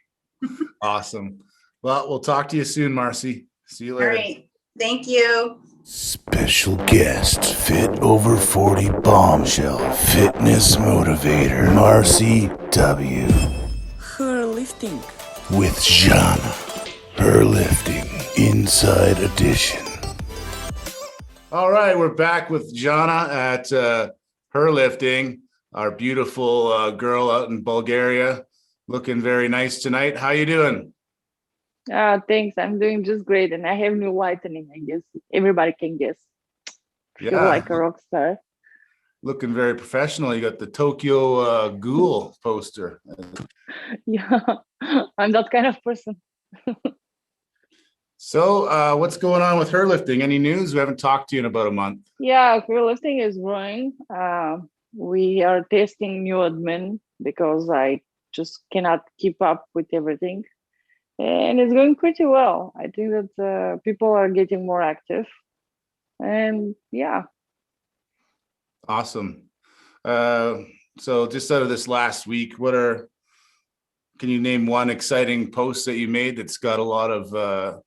Awesome. Well, we'll talk to you soon, Marcy. See you later. All right. Thank you. Special guest, fit over 40 bombshell fitness motivator, Marcy W. Her lifting. With Jana, her lifting inside edition. All right, we're back with Jana at her lifting, our beautiful girl out in Bulgaria, looking very nice tonight. How you doing? Thanks. I'm doing just great, and I have new lightning. I guess everybody can guess. Feel like a rock star. Looking very professional. You got the Tokyo Ghoul poster. Yeah, I'm that kind of person. So what's going on with her lifting? Any news? We haven't talked to you in about a month. Yeah, her lifting is growing. We are testing new admin because I just cannot keep up with everything. And it's going pretty well. I think that people are getting more active. And yeah. Awesome. So just out of this last week, can you name one exciting post that you made that's got a lot of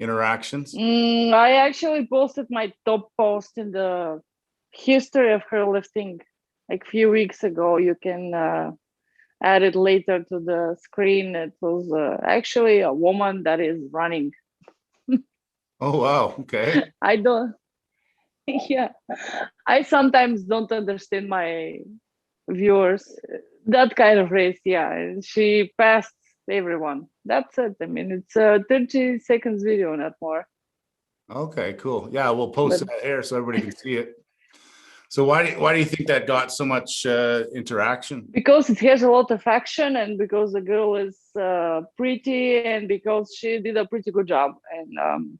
interactions? I actually posted my top post in the history of her lifting like a few weeks ago. You can add it later to the screen. It was actually a woman that is running. Oh, wow. Okay. I sometimes don't understand my viewers. That kind of race, yeah. She passed everyone. That's it. I mean, it's a 30 seconds video, not more. Okay, cool. Yeah, we'll post that here so everybody can see it. So why do you think that got so much interaction? Because it has a lot of action, and because the girl is pretty, and because she did a pretty good job. And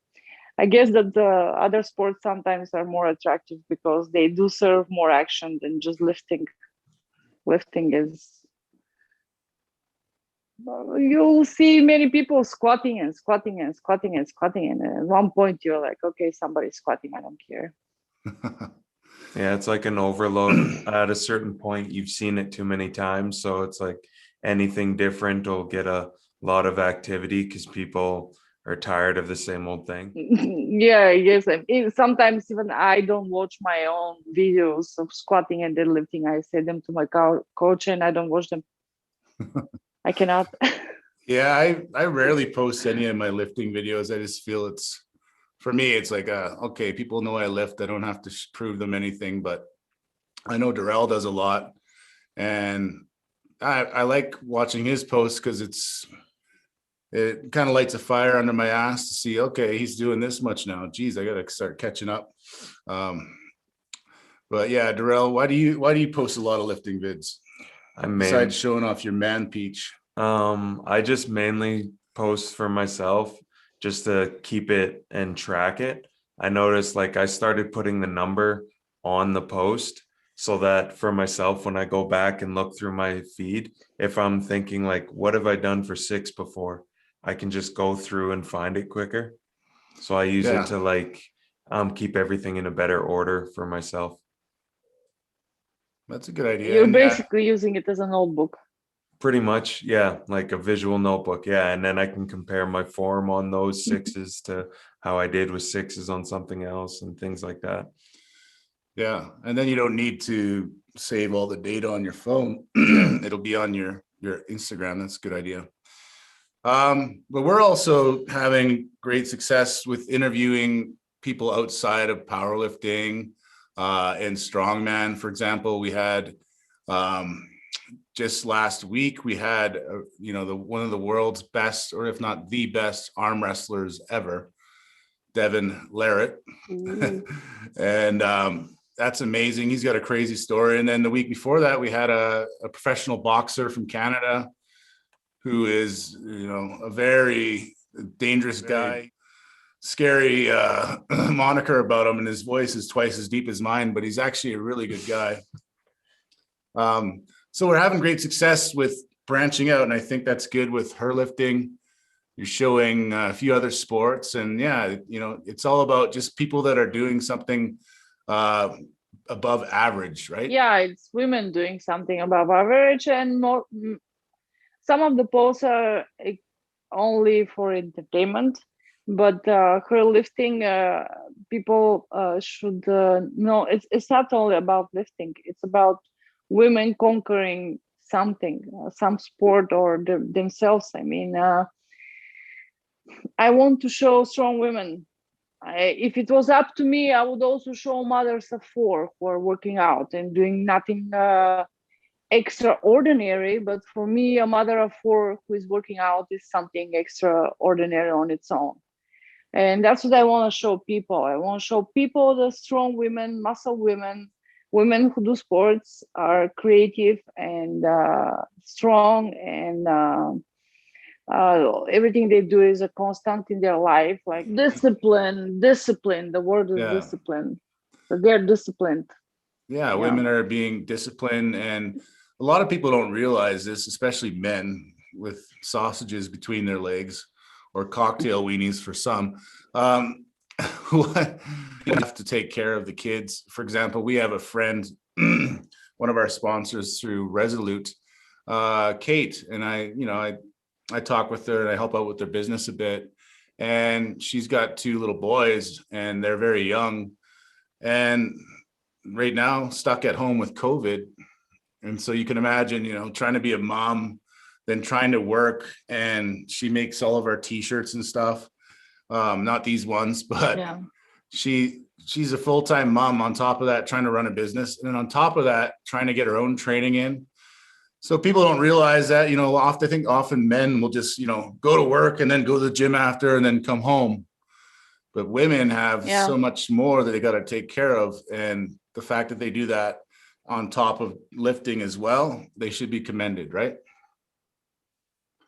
I guess that the other sports sometimes are more attractive because they do serve more action than just lifting. Lifting is, you'll see many people squatting and squatting and squatting and squatting, and at one point you're like, okay, somebody's squatting, I don't care. Yeah, it's like an overload. At a certain point, you've seen it too many times. So it's like anything different will get a lot of activity because people are tired of the same old thing. Yeah, yes. Sometimes even I don't watch my own videos of squatting and deadlifting. I send them to my coach and I don't watch them. I cannot. Yeah, I rarely post any of my lifting videos. I just feel for me, it's like, okay, people know I lift. I don't have to prove them anything, but I know Darrell does a lot. And I like watching his posts because it kind of lights a fire under my ass to see, okay, he's doing this much now. Geez, I got to start catching up. But yeah, Darrell, why do you post a lot of lifting vids? Besides showing off your man peach. I just mainly post for myself, just to keep it and track it. I noticed like I started putting the number on the post so that for myself, when I go back and look through my feed, if I'm thinking like, what have I done for 6 before? I can just go through and find it quicker. So I use it to like keep everything in a better order for myself. That's a good idea. You're And yeah, basically using it as a notebook. Pretty much, yeah, like a visual notebook. Yeah. And then I can compare my form on those sixes to how I did with sixes on something else and things like that. yeah. And then you don't need to save all the data on your phone. It'll be on your Instagram. That's a good idea. But we're also having great success with interviewing people outside of powerlifting and strongman. For example, we had just last week, we had, one of the world's best, or if not the best arm wrestlers ever, Devin Larratt. And that's amazing. He's got a crazy story. And then the week before that, we had a professional boxer from Canada who is, a very dangerous guy, scary moniker about him. And his voice is twice as deep as mine, but he's actually a really good guy. So we're having great success with branching out. And I think that's good with her lifting. You're showing a few other sports, and yeah, it's all about just people that are doing something above average, right? Yeah, it's women doing something above average, and more. Some of the posts are only for entertainment, but her lifting, people should know it's not only about lifting. It's about women conquering something, some sport or themselves. I mean, I want to show strong women. If it was up to me, I would also show mothers of 4 who are working out and doing nothing extraordinary. But for me, a mother of 4 who is working out is something extraordinary on its own. And that's what I want to show people. I want to show people the strong women, muscle women, women who do sports, are creative and strong, and everything they do is a constant in their life, like discipline. The word is discipline. So they're disciplined. Yeah, women are being disciplined, and a lot of people don't realize this, especially men with sausages between their legs or cocktail weenies for some, who have to take care of the kids. For example, we have a friend, one of our sponsors through Resolute, Kate, and I talk with her and I help out with their business a bit. And she's got 2 little boys, and they're very young, and right now stuck at home with COVID. And so you can imagine, trying to be a mom, then trying to work, and she makes all of our t-shirts and stuff. Not these ones, but she's a full-time mom on top of that, trying to run a business. And then on top of that, trying to get her own training in. So people don't realize that, I think often men will just, go to work and then go to the gym after and then come home. But women have so much more that they got to take care of. And the fact that they do that on top of lifting as well, they should be commended, right?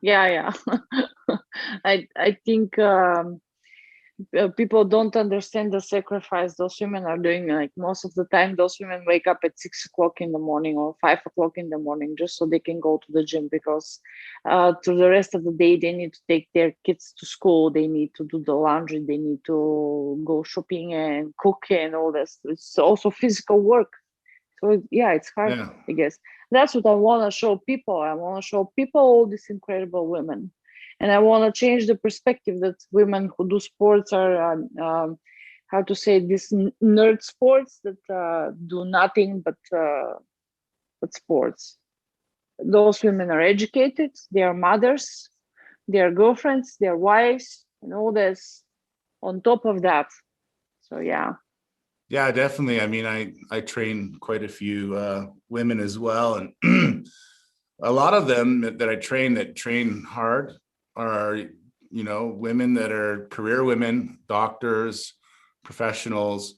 Yeah. I think people don't understand the sacrifice those women are doing. Like most of the time, those women wake up at 6 o'clock in the morning or 5 o'clock in the morning just so they can go to the gym, because through the rest of the day they need to take their kids to school, they need to do the laundry, they need to go shopping and cook and all this. It's also physical work. So yeah, it's hard. I guess that's what I want to show people. I want to show people all these incredible women. And I want to change the perspective that women who do sports are, how to say, this nerd sports that do nothing but sports. Those women are educated, they are mothers, they are girlfriends, they are wives, and all this on top of that. So yeah. Yeah, definitely. I mean, I train quite a few women as well. And a lot of them that I train that train hard are, women that are career women, doctors, professionals.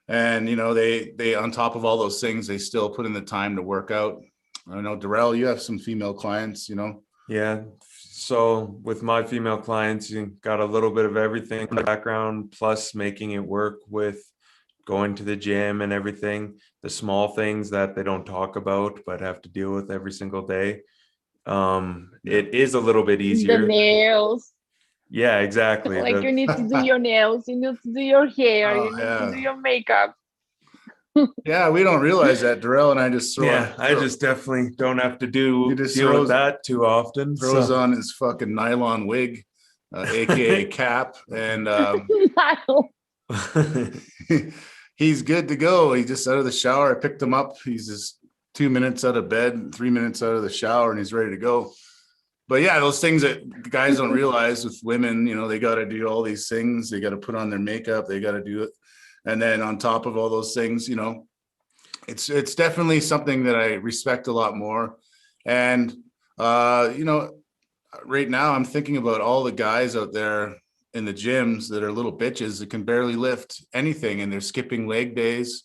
And, they on top of all those things, they still put in the time to work out. I know, Darrell, you have some female clients, Yeah. So with my female clients, you got a little bit of everything in the background, plus making it work with going to the gym and everything, the small things that they don't talk about, but have to deal with every single day. It is a little bit easier. The nails. Yeah, exactly. Like you need to do your nails, you need to do your hair, you need to do your makeup. Yeah, we don't realize that. Darrell and I just I just definitely don't have to He deal just with that too often. throws So on his fucking nylon wig, aka cap, and he's good to go. He just out of the shower. I picked him up. He's just 2 minutes out of bed, 3 minutes out of the shower, and he's ready to go. But yeah, those things that guys don't realize with women, you know, they got to do all these things. They got to put on their makeup. They got to do it. And then on top of all those things, you know, it's definitely something that I respect a lot more. And, you know, right now I'm thinking about all the guys out there in the gyms that are little bitches that can barely lift anything and they're skipping leg days.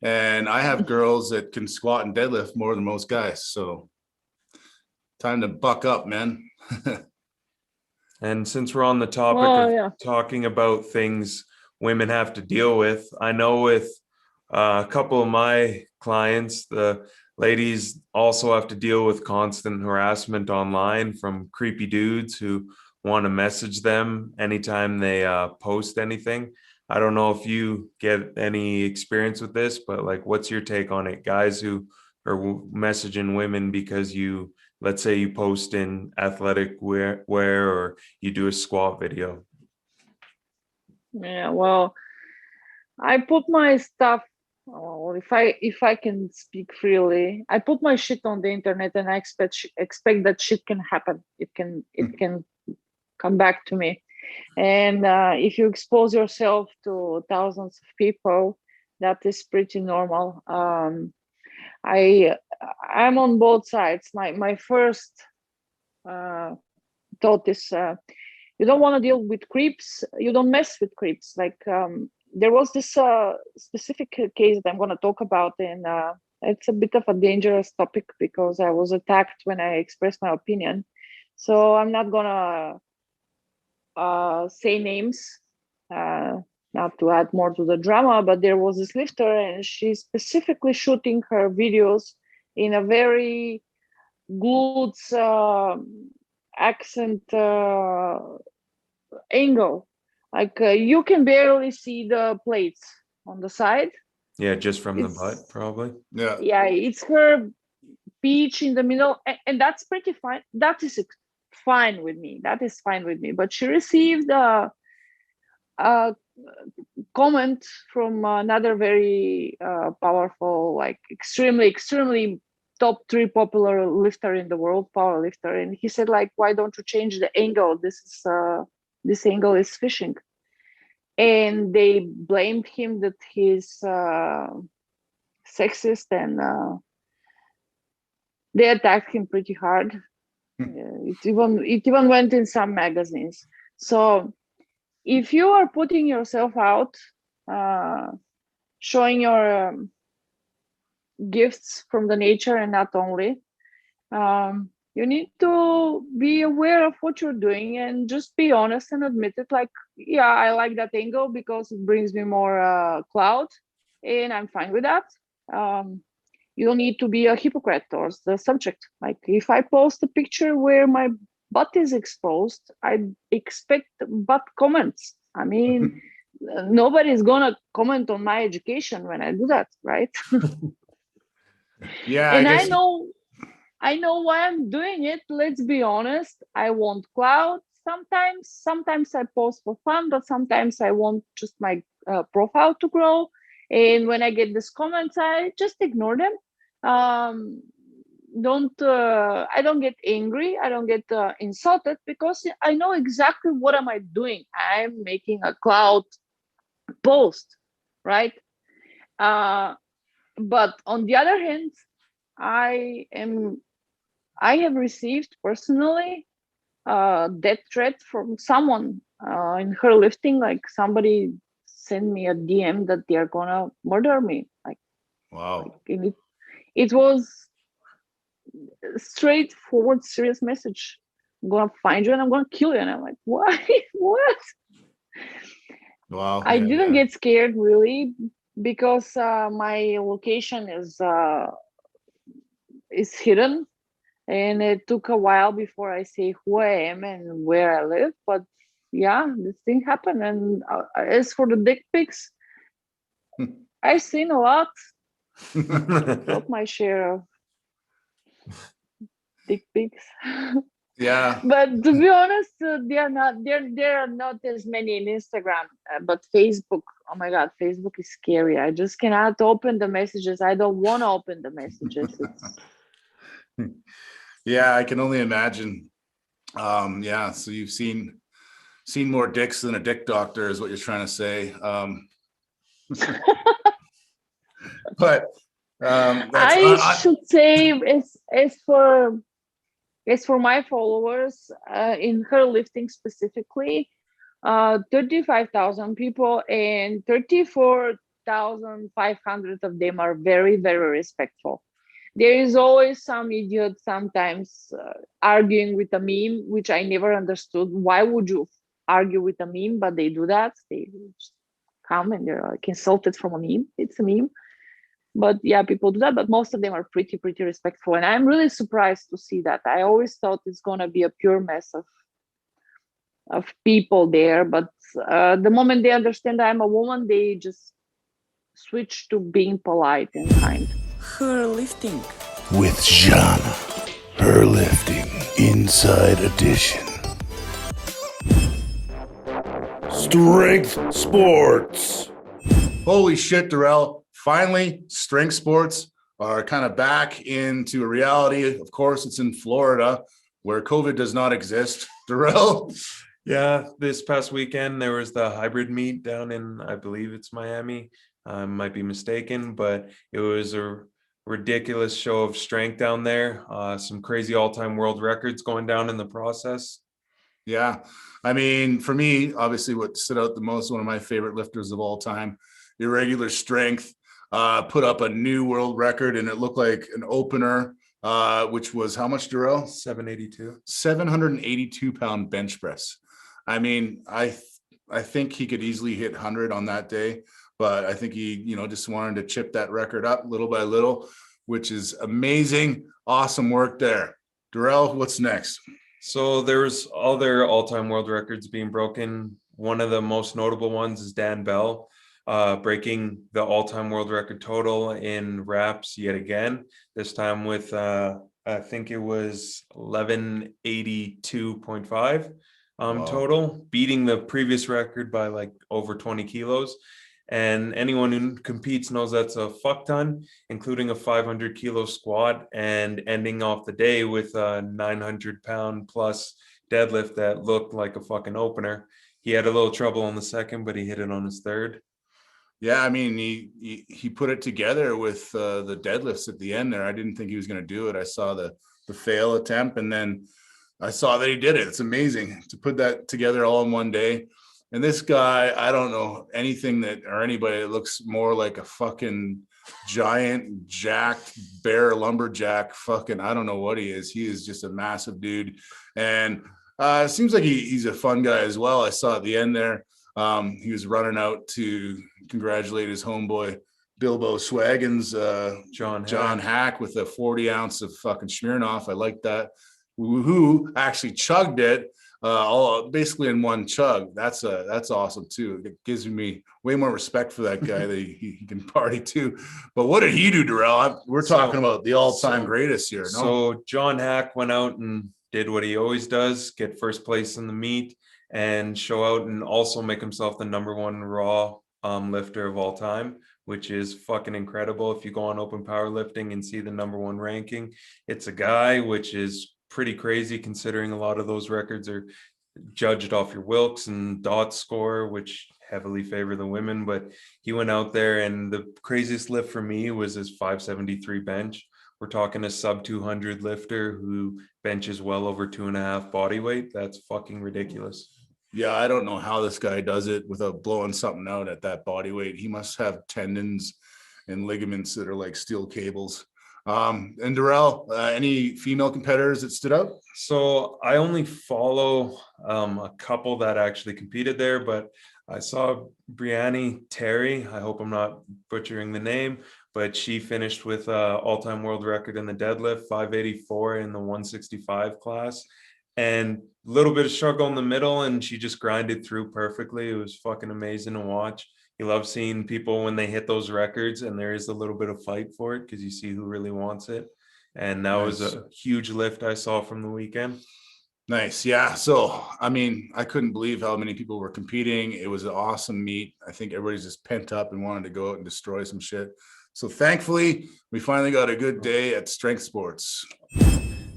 And I have girls that can squat and deadlift more than most guys. So time to buck up, man. And since we're on the topic of talking about things women have to deal with, I know with a couple of my clients, the ladies also have to deal with constant harassment online from creepy dudes who want to message them anytime they post anything. I don't know if you get any experience with this, but like, what's your take on it? Guys who are messaging women because you, let's say you post in athletic wear or you do a squat video. Yeah, well, I put my stuff, if I can speak freely, I put my shit on the internet and I expect that shit can happen. It can come back to me. And if you expose yourself to thousands of people, that is pretty normal. I'm on both sides. My first thought is you don't want to deal with creeps. You don't mess with creeps. Like there was this specific case that I'm going to talk about, and it's a bit of a dangerous topic because I was attacked when I expressed my opinion. So I'm not gonna say names, not to add more to the drama, but there was this lifter and she's specifically shooting her videos in a very glutes accent angle. Like you can barely see the plates on the side. Yeah, just from the butt, probably. Yeah, it's her peach in the middle, and that's pretty fine. That is fine with me. That is fine with me. But she received a comment from another very powerful, like extremely top 3 popular lifter in the world, power lifter, and he said, like, why don't you change the angle? This angle is fishing. And they blamed him that he's sexist, and they attacked him pretty hard. It even went in some magazines. So if you are putting yourself out, showing your gifts from the nature and not only, you need to be aware of what you're doing and just be honest and admit it. Like, yeah, I like that angle because it brings me more clout, and I'm fine with that. You don't need to be a hypocrite towards the subject. Like, if I post a picture where my butt is exposed, I expect butt comments. I mean, nobody's gonna comment on my education when I do that, right? Yeah, and I know why I'm doing it. Let's be honest. I want clout. Sometimes I post for fun, but sometimes I want just my profile to grow. And when I get these comments, I just ignore them. I don't get angry. I don't get insulted because I know exactly what am I doing. I'm making a cloud post, right? But on the other hand, I have received personally death threat from someone in her lifting. Like, somebody sent me a DM that they are gonna murder me. Like, wow. Like, it was a straightforward, serious message. I'm gonna find you and I'm gonna kill you. And I'm like, why? What? Wow. I didn't get scared really because my location is hidden. And it took a while before I say who I am and where I live. But yeah, this thing happened. And as for the dick pics, I've seen a lot. Got my share of dick pics. Yeah. But to be honest, there are not as many in Instagram, but Facebook. Oh my God, Facebook is scary. I just cannot open the messages. I don't want to open the messages. It's Yeah, I can only imagine. Yeah, so you've seen more dicks than a dick doctor is what you're trying to say. But that's I should say it's for my followers in her lifting specifically, 35,000 people, and 34,500 of them are very, very respectful. There is always some idiot sometimes arguing with a meme, which I never understood. Why would you argue with a meme? But they do that. They just come and they're like insulted from a meme. It's a meme. But yeah, people do that. But most of them are pretty respectful. And I'm really surprised to see that. I always thought it's going to be a pure mess of people there. But the moment they understand I'm a woman, they just switch to being polite and kind. Her lifting. With Jana, her lifting inside edition. Strength Sports. Holy shit, Darrell. Finally, strength sports are kind of back into a reality. Of course, it's in Florida where COVID does not exist. Darrell? Yeah, this past weekend, there was the hybrid meet down in, I believe it's Miami. I might be mistaken, but it was a ridiculous show of strength down there. Some crazy all-time world records going down in the process. Yeah. I mean, for me, obviously what stood out the most, one of my favorite lifters of all time, irregular strength, put up a new world record, and it looked like an opener, which was how much, Darrell? 782. 782-pound bench press. I mean, I think he could easily hit 100 on that day, but I think he, just wanted to chip that record up little by little, which is amazing. Awesome work there. Darrell, what's next? So there's other all-time world records being broken. One of the most notable ones is Dan Bell, breaking the all-time world record total in reps yet again, this time with I think it was 1182.5 Wow. total, beating the previous record by like over 20 kilos. And anyone who competes knows that's a fuck ton, including a 500 kilo squat, and ending off the day with a 900-pound plus deadlift that looked like a fucking opener. He had a little trouble on the second, but he hit it on his third. Yeah, I mean, he put it together with the deadlifts at the end there. I didn't think he was going to do it. I saw the fail attempt, and then I saw that he did it. It's amazing to put that together all in one day. And this guy, I don't know anything or anybody that looks more like a fucking giant, jacked bear lumberjack. Fucking, I don't know what he is. He is just a massive dude. And it seems like he's a fun guy as well. I saw at the end there, he was running out to congratulate his homeboy, Bilbo Swaggins, John Hack, with a 40 ounce of fucking Smirnoff. I like that. Who actually chugged it all basically in one chug. That's awesome too. It gives me way more respect for that guy that he can party too. But what did he do, Darrell? We're talking about the all-time greatest here. No? So John Hack went out and did what he always does, get first place in the meet and show out, and also make himself the #1 raw lifter of all time, which is fucking incredible. If you go on Open Powerlifting and see the #1 ranking, it's a guy, which is pretty crazy considering a lot of those records are judged off your Wilks and DOT score, which heavily favor the women. But he went out there, and the craziest lift for me was his 573 bench. We're talking a sub 200 lifter who benches well over 2.5 body weight. That's fucking ridiculous. Yeah, I don't know how this guy does it without blowing something out at that body weight. He must have tendons and ligaments that are like steel cables. And Darrell, any female competitors that stood out? So I only follow a couple that actually competed there, but I saw Brianne Terry. I hope I'm not butchering the name, but she finished with all-time world record in the deadlift, 584 in the 165 class, and a little bit of struggle in the middle, and she just grinded through perfectly. It was fucking amazing to watch. he loves seeing people when they hit those records, and there is a little bit of fight for it because you see who really wants it. And that was a huge lift I saw from the weekend. Nice. Yeah. So, I mean, I couldn't believe how many people were competing. It was an awesome meet. I think everybody's just pent up and wanted to go out and destroy some shit. So thankfully, we finally got a good day at Strength Sports.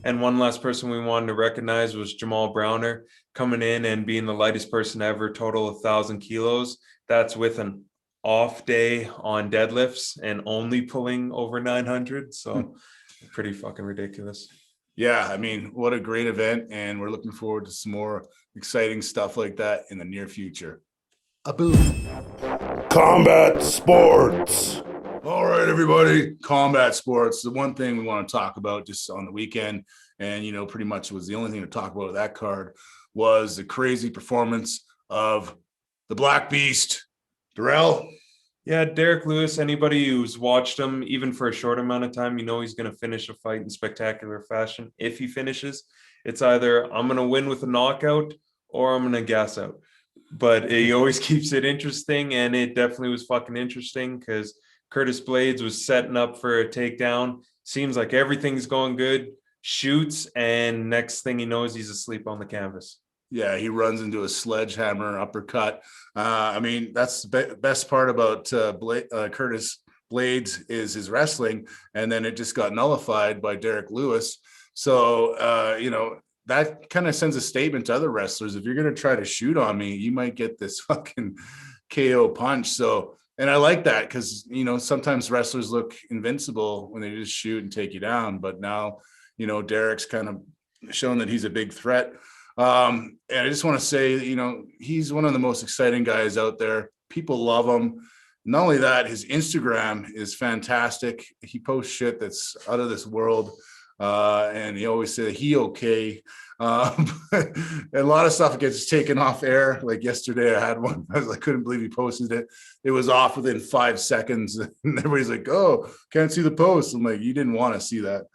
And one last person we wanted to recognize was Jamal Browner, coming in and being the lightest person ever, total 1,000 kilos. That's with an off day on deadlifts and only pulling over 900. So pretty fucking ridiculous. Yeah, I mean, what a great event, and we're looking forward to some more exciting stuff like that in the near future. Boom. Combat sports. All right, everybody, combat sports. The one thing we want to talk about just on the weekend, and, you know, pretty much was the only thing to talk about with that card, was the crazy performance of the Black Beast, Darrell. Yeah, Derek Lewis, anybody who's watched him, even for a short amount of time, you know he's going to finish a fight in spectacular fashion. If he finishes, it's either I'm going to win with a knockout or I'm going to gas out. But he always keeps it interesting, and it definitely was fucking interesting because Curtis Blades was setting up for a takedown. Seems like everything's going good, shoots, and next thing he knows, he's asleep on the canvas. Yeah, he runs into a sledgehammer uppercut. I mean, that's the best part about Curtis Blades is his wrestling, and then it just got nullified by Derek Lewis. So, you know, that kind of sends a statement to other wrestlers. If you're going to try to shoot on me, you might get this fucking KO punch. So, and I like that because, you know, sometimes wrestlers look invincible when they just shoot and take you down. But now, you know, Derek's kind of shown that he's a big threat. And I just want to say, you know, he's one of the most exciting guys out there. People love him. Not only that, his Instagram is fantastic. He posts shit that's out of this world. And he always said he okay. And a lot of stuff gets taken off air. Like yesterday, I had one. I couldn't believe he posted it. It was off within 5 seconds, and everybody's like, "Oh, can't see the post." I'm like, "You didn't want to see that."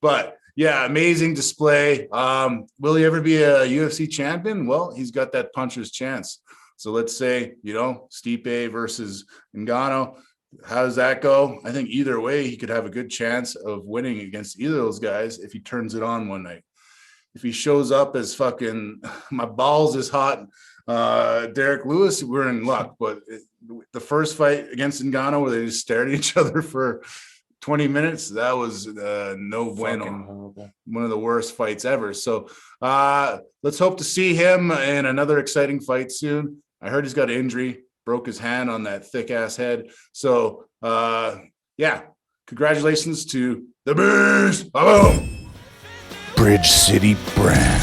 But yeah, amazing display. Will he ever be a UFC champion? Well, he's got that puncher's chance. So let's say, you know, Stipe versus Ngannou. How does that go? I think either way, he could have a good chance of winning against either of those guys if he turns it on one night. If he shows up as fucking my balls is hot, Derek Lewis, we're in luck. But the first fight against Ngannou, where they just stared at each other for 20 minutes, that was no bueno. One of the worst fights ever. So let's hope to see him in another exciting fight soon. I heard he's got an injury. Broke his hand on that thick ass head. So yeah, congratulations to the Beast. Boom. Bridge City Brand.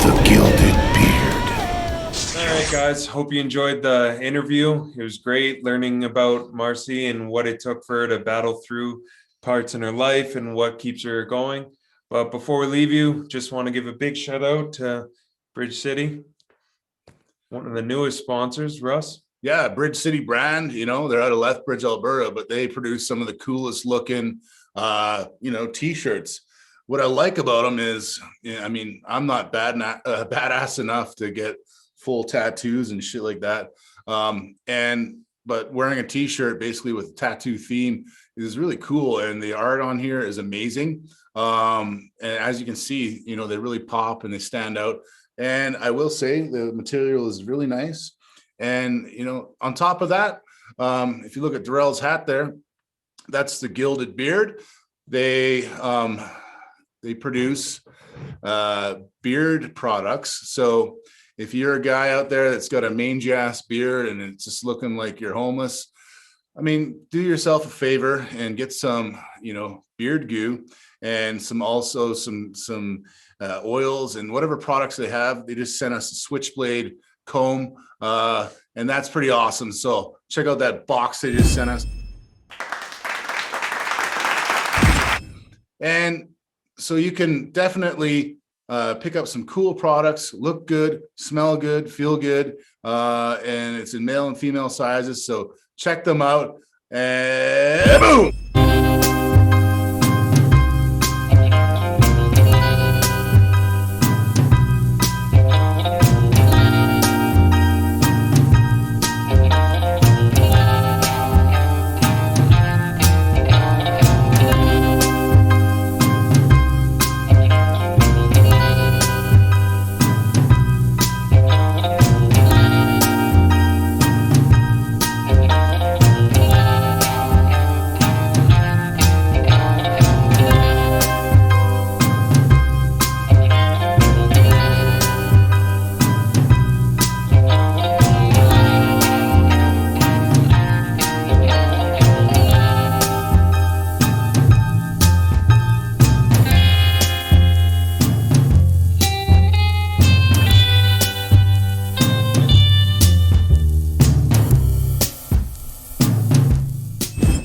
The Gilded Beard. All right, guys. Hope you enjoyed the interview. It was great learning about Marcy and what it took for her to battle through parts in her life and what keeps her going. But before we leave you, just want to give a big shout out to Bridge City. One of the newest sponsors, Russ. Yeah, Bridge City Brand. You know, they're out of Lethbridge, Alberta, but they produce some of the coolest looking, you know, T-shirts. What I like about them is, I mean, I'm not badass enough to get full tattoos and shit like that. But wearing a T-shirt basically with a tattoo theme is really cool, and the art on here is amazing. And as you can see, you know, they really pop and they stand out. And I will say the material is really nice. And, you know, on top of that, if you look at Darrell's hat there, that's the Gilded Beard. They produce beard products. So if you're a guy out there that's got a mangy ass beard and it's just looking like you're homeless, I mean, do yourself a favor and get some, you know, beard goo and some oils and whatever products they have. They just sent us a switchblade comb, and that's pretty awesome. So check out that box they just sent us. And so you can definitely pick up some cool products, look good, smell good, feel good, and it's in male and female sizes. So check them out, and boom.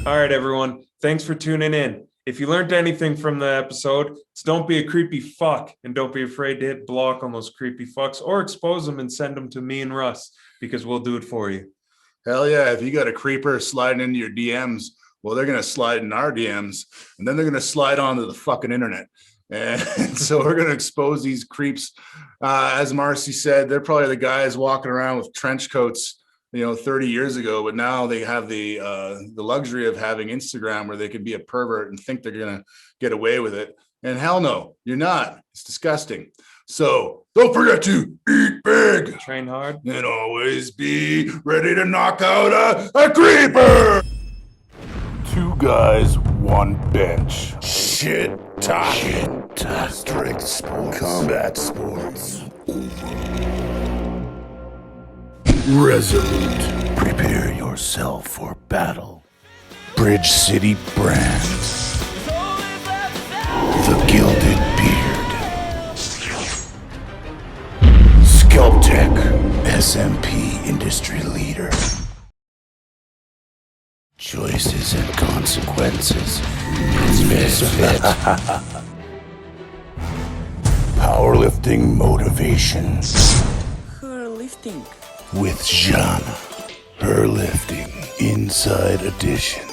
All right, everyone. Thanks for tuning in. If you learned anything from the episode, it's don't be a creepy fuck, and don't be afraid to hit block on those creepy fucks or expose them and send them to me and Russ, because we'll do it for you. Hell yeah. If you got a creeper sliding into your DMs, well, they're going to slide in our DMs, and then they're going to slide onto the fucking internet. And so we're going to expose these creeps. As Marcy said, they're probably the guys walking around with trench coats, 30 years ago, but now they have the luxury of having Instagram where they can be a pervert and think they're going to get away with it. And hell no, you're not. It's disgusting. So don't forget to eat big. Train hard. And always be ready to knock out a creeper. 2 guys, 1 bench. Shit talking. Strict sports. Combat sports. Resolute. Prepare yourself for battle. Bridge City brand. The Gilded Beard. Sculptech. SMP industry leader. Choices and consequences. Misfit. Powerlifting motivation. Her lifting. With Jana. Her lifting inside edition.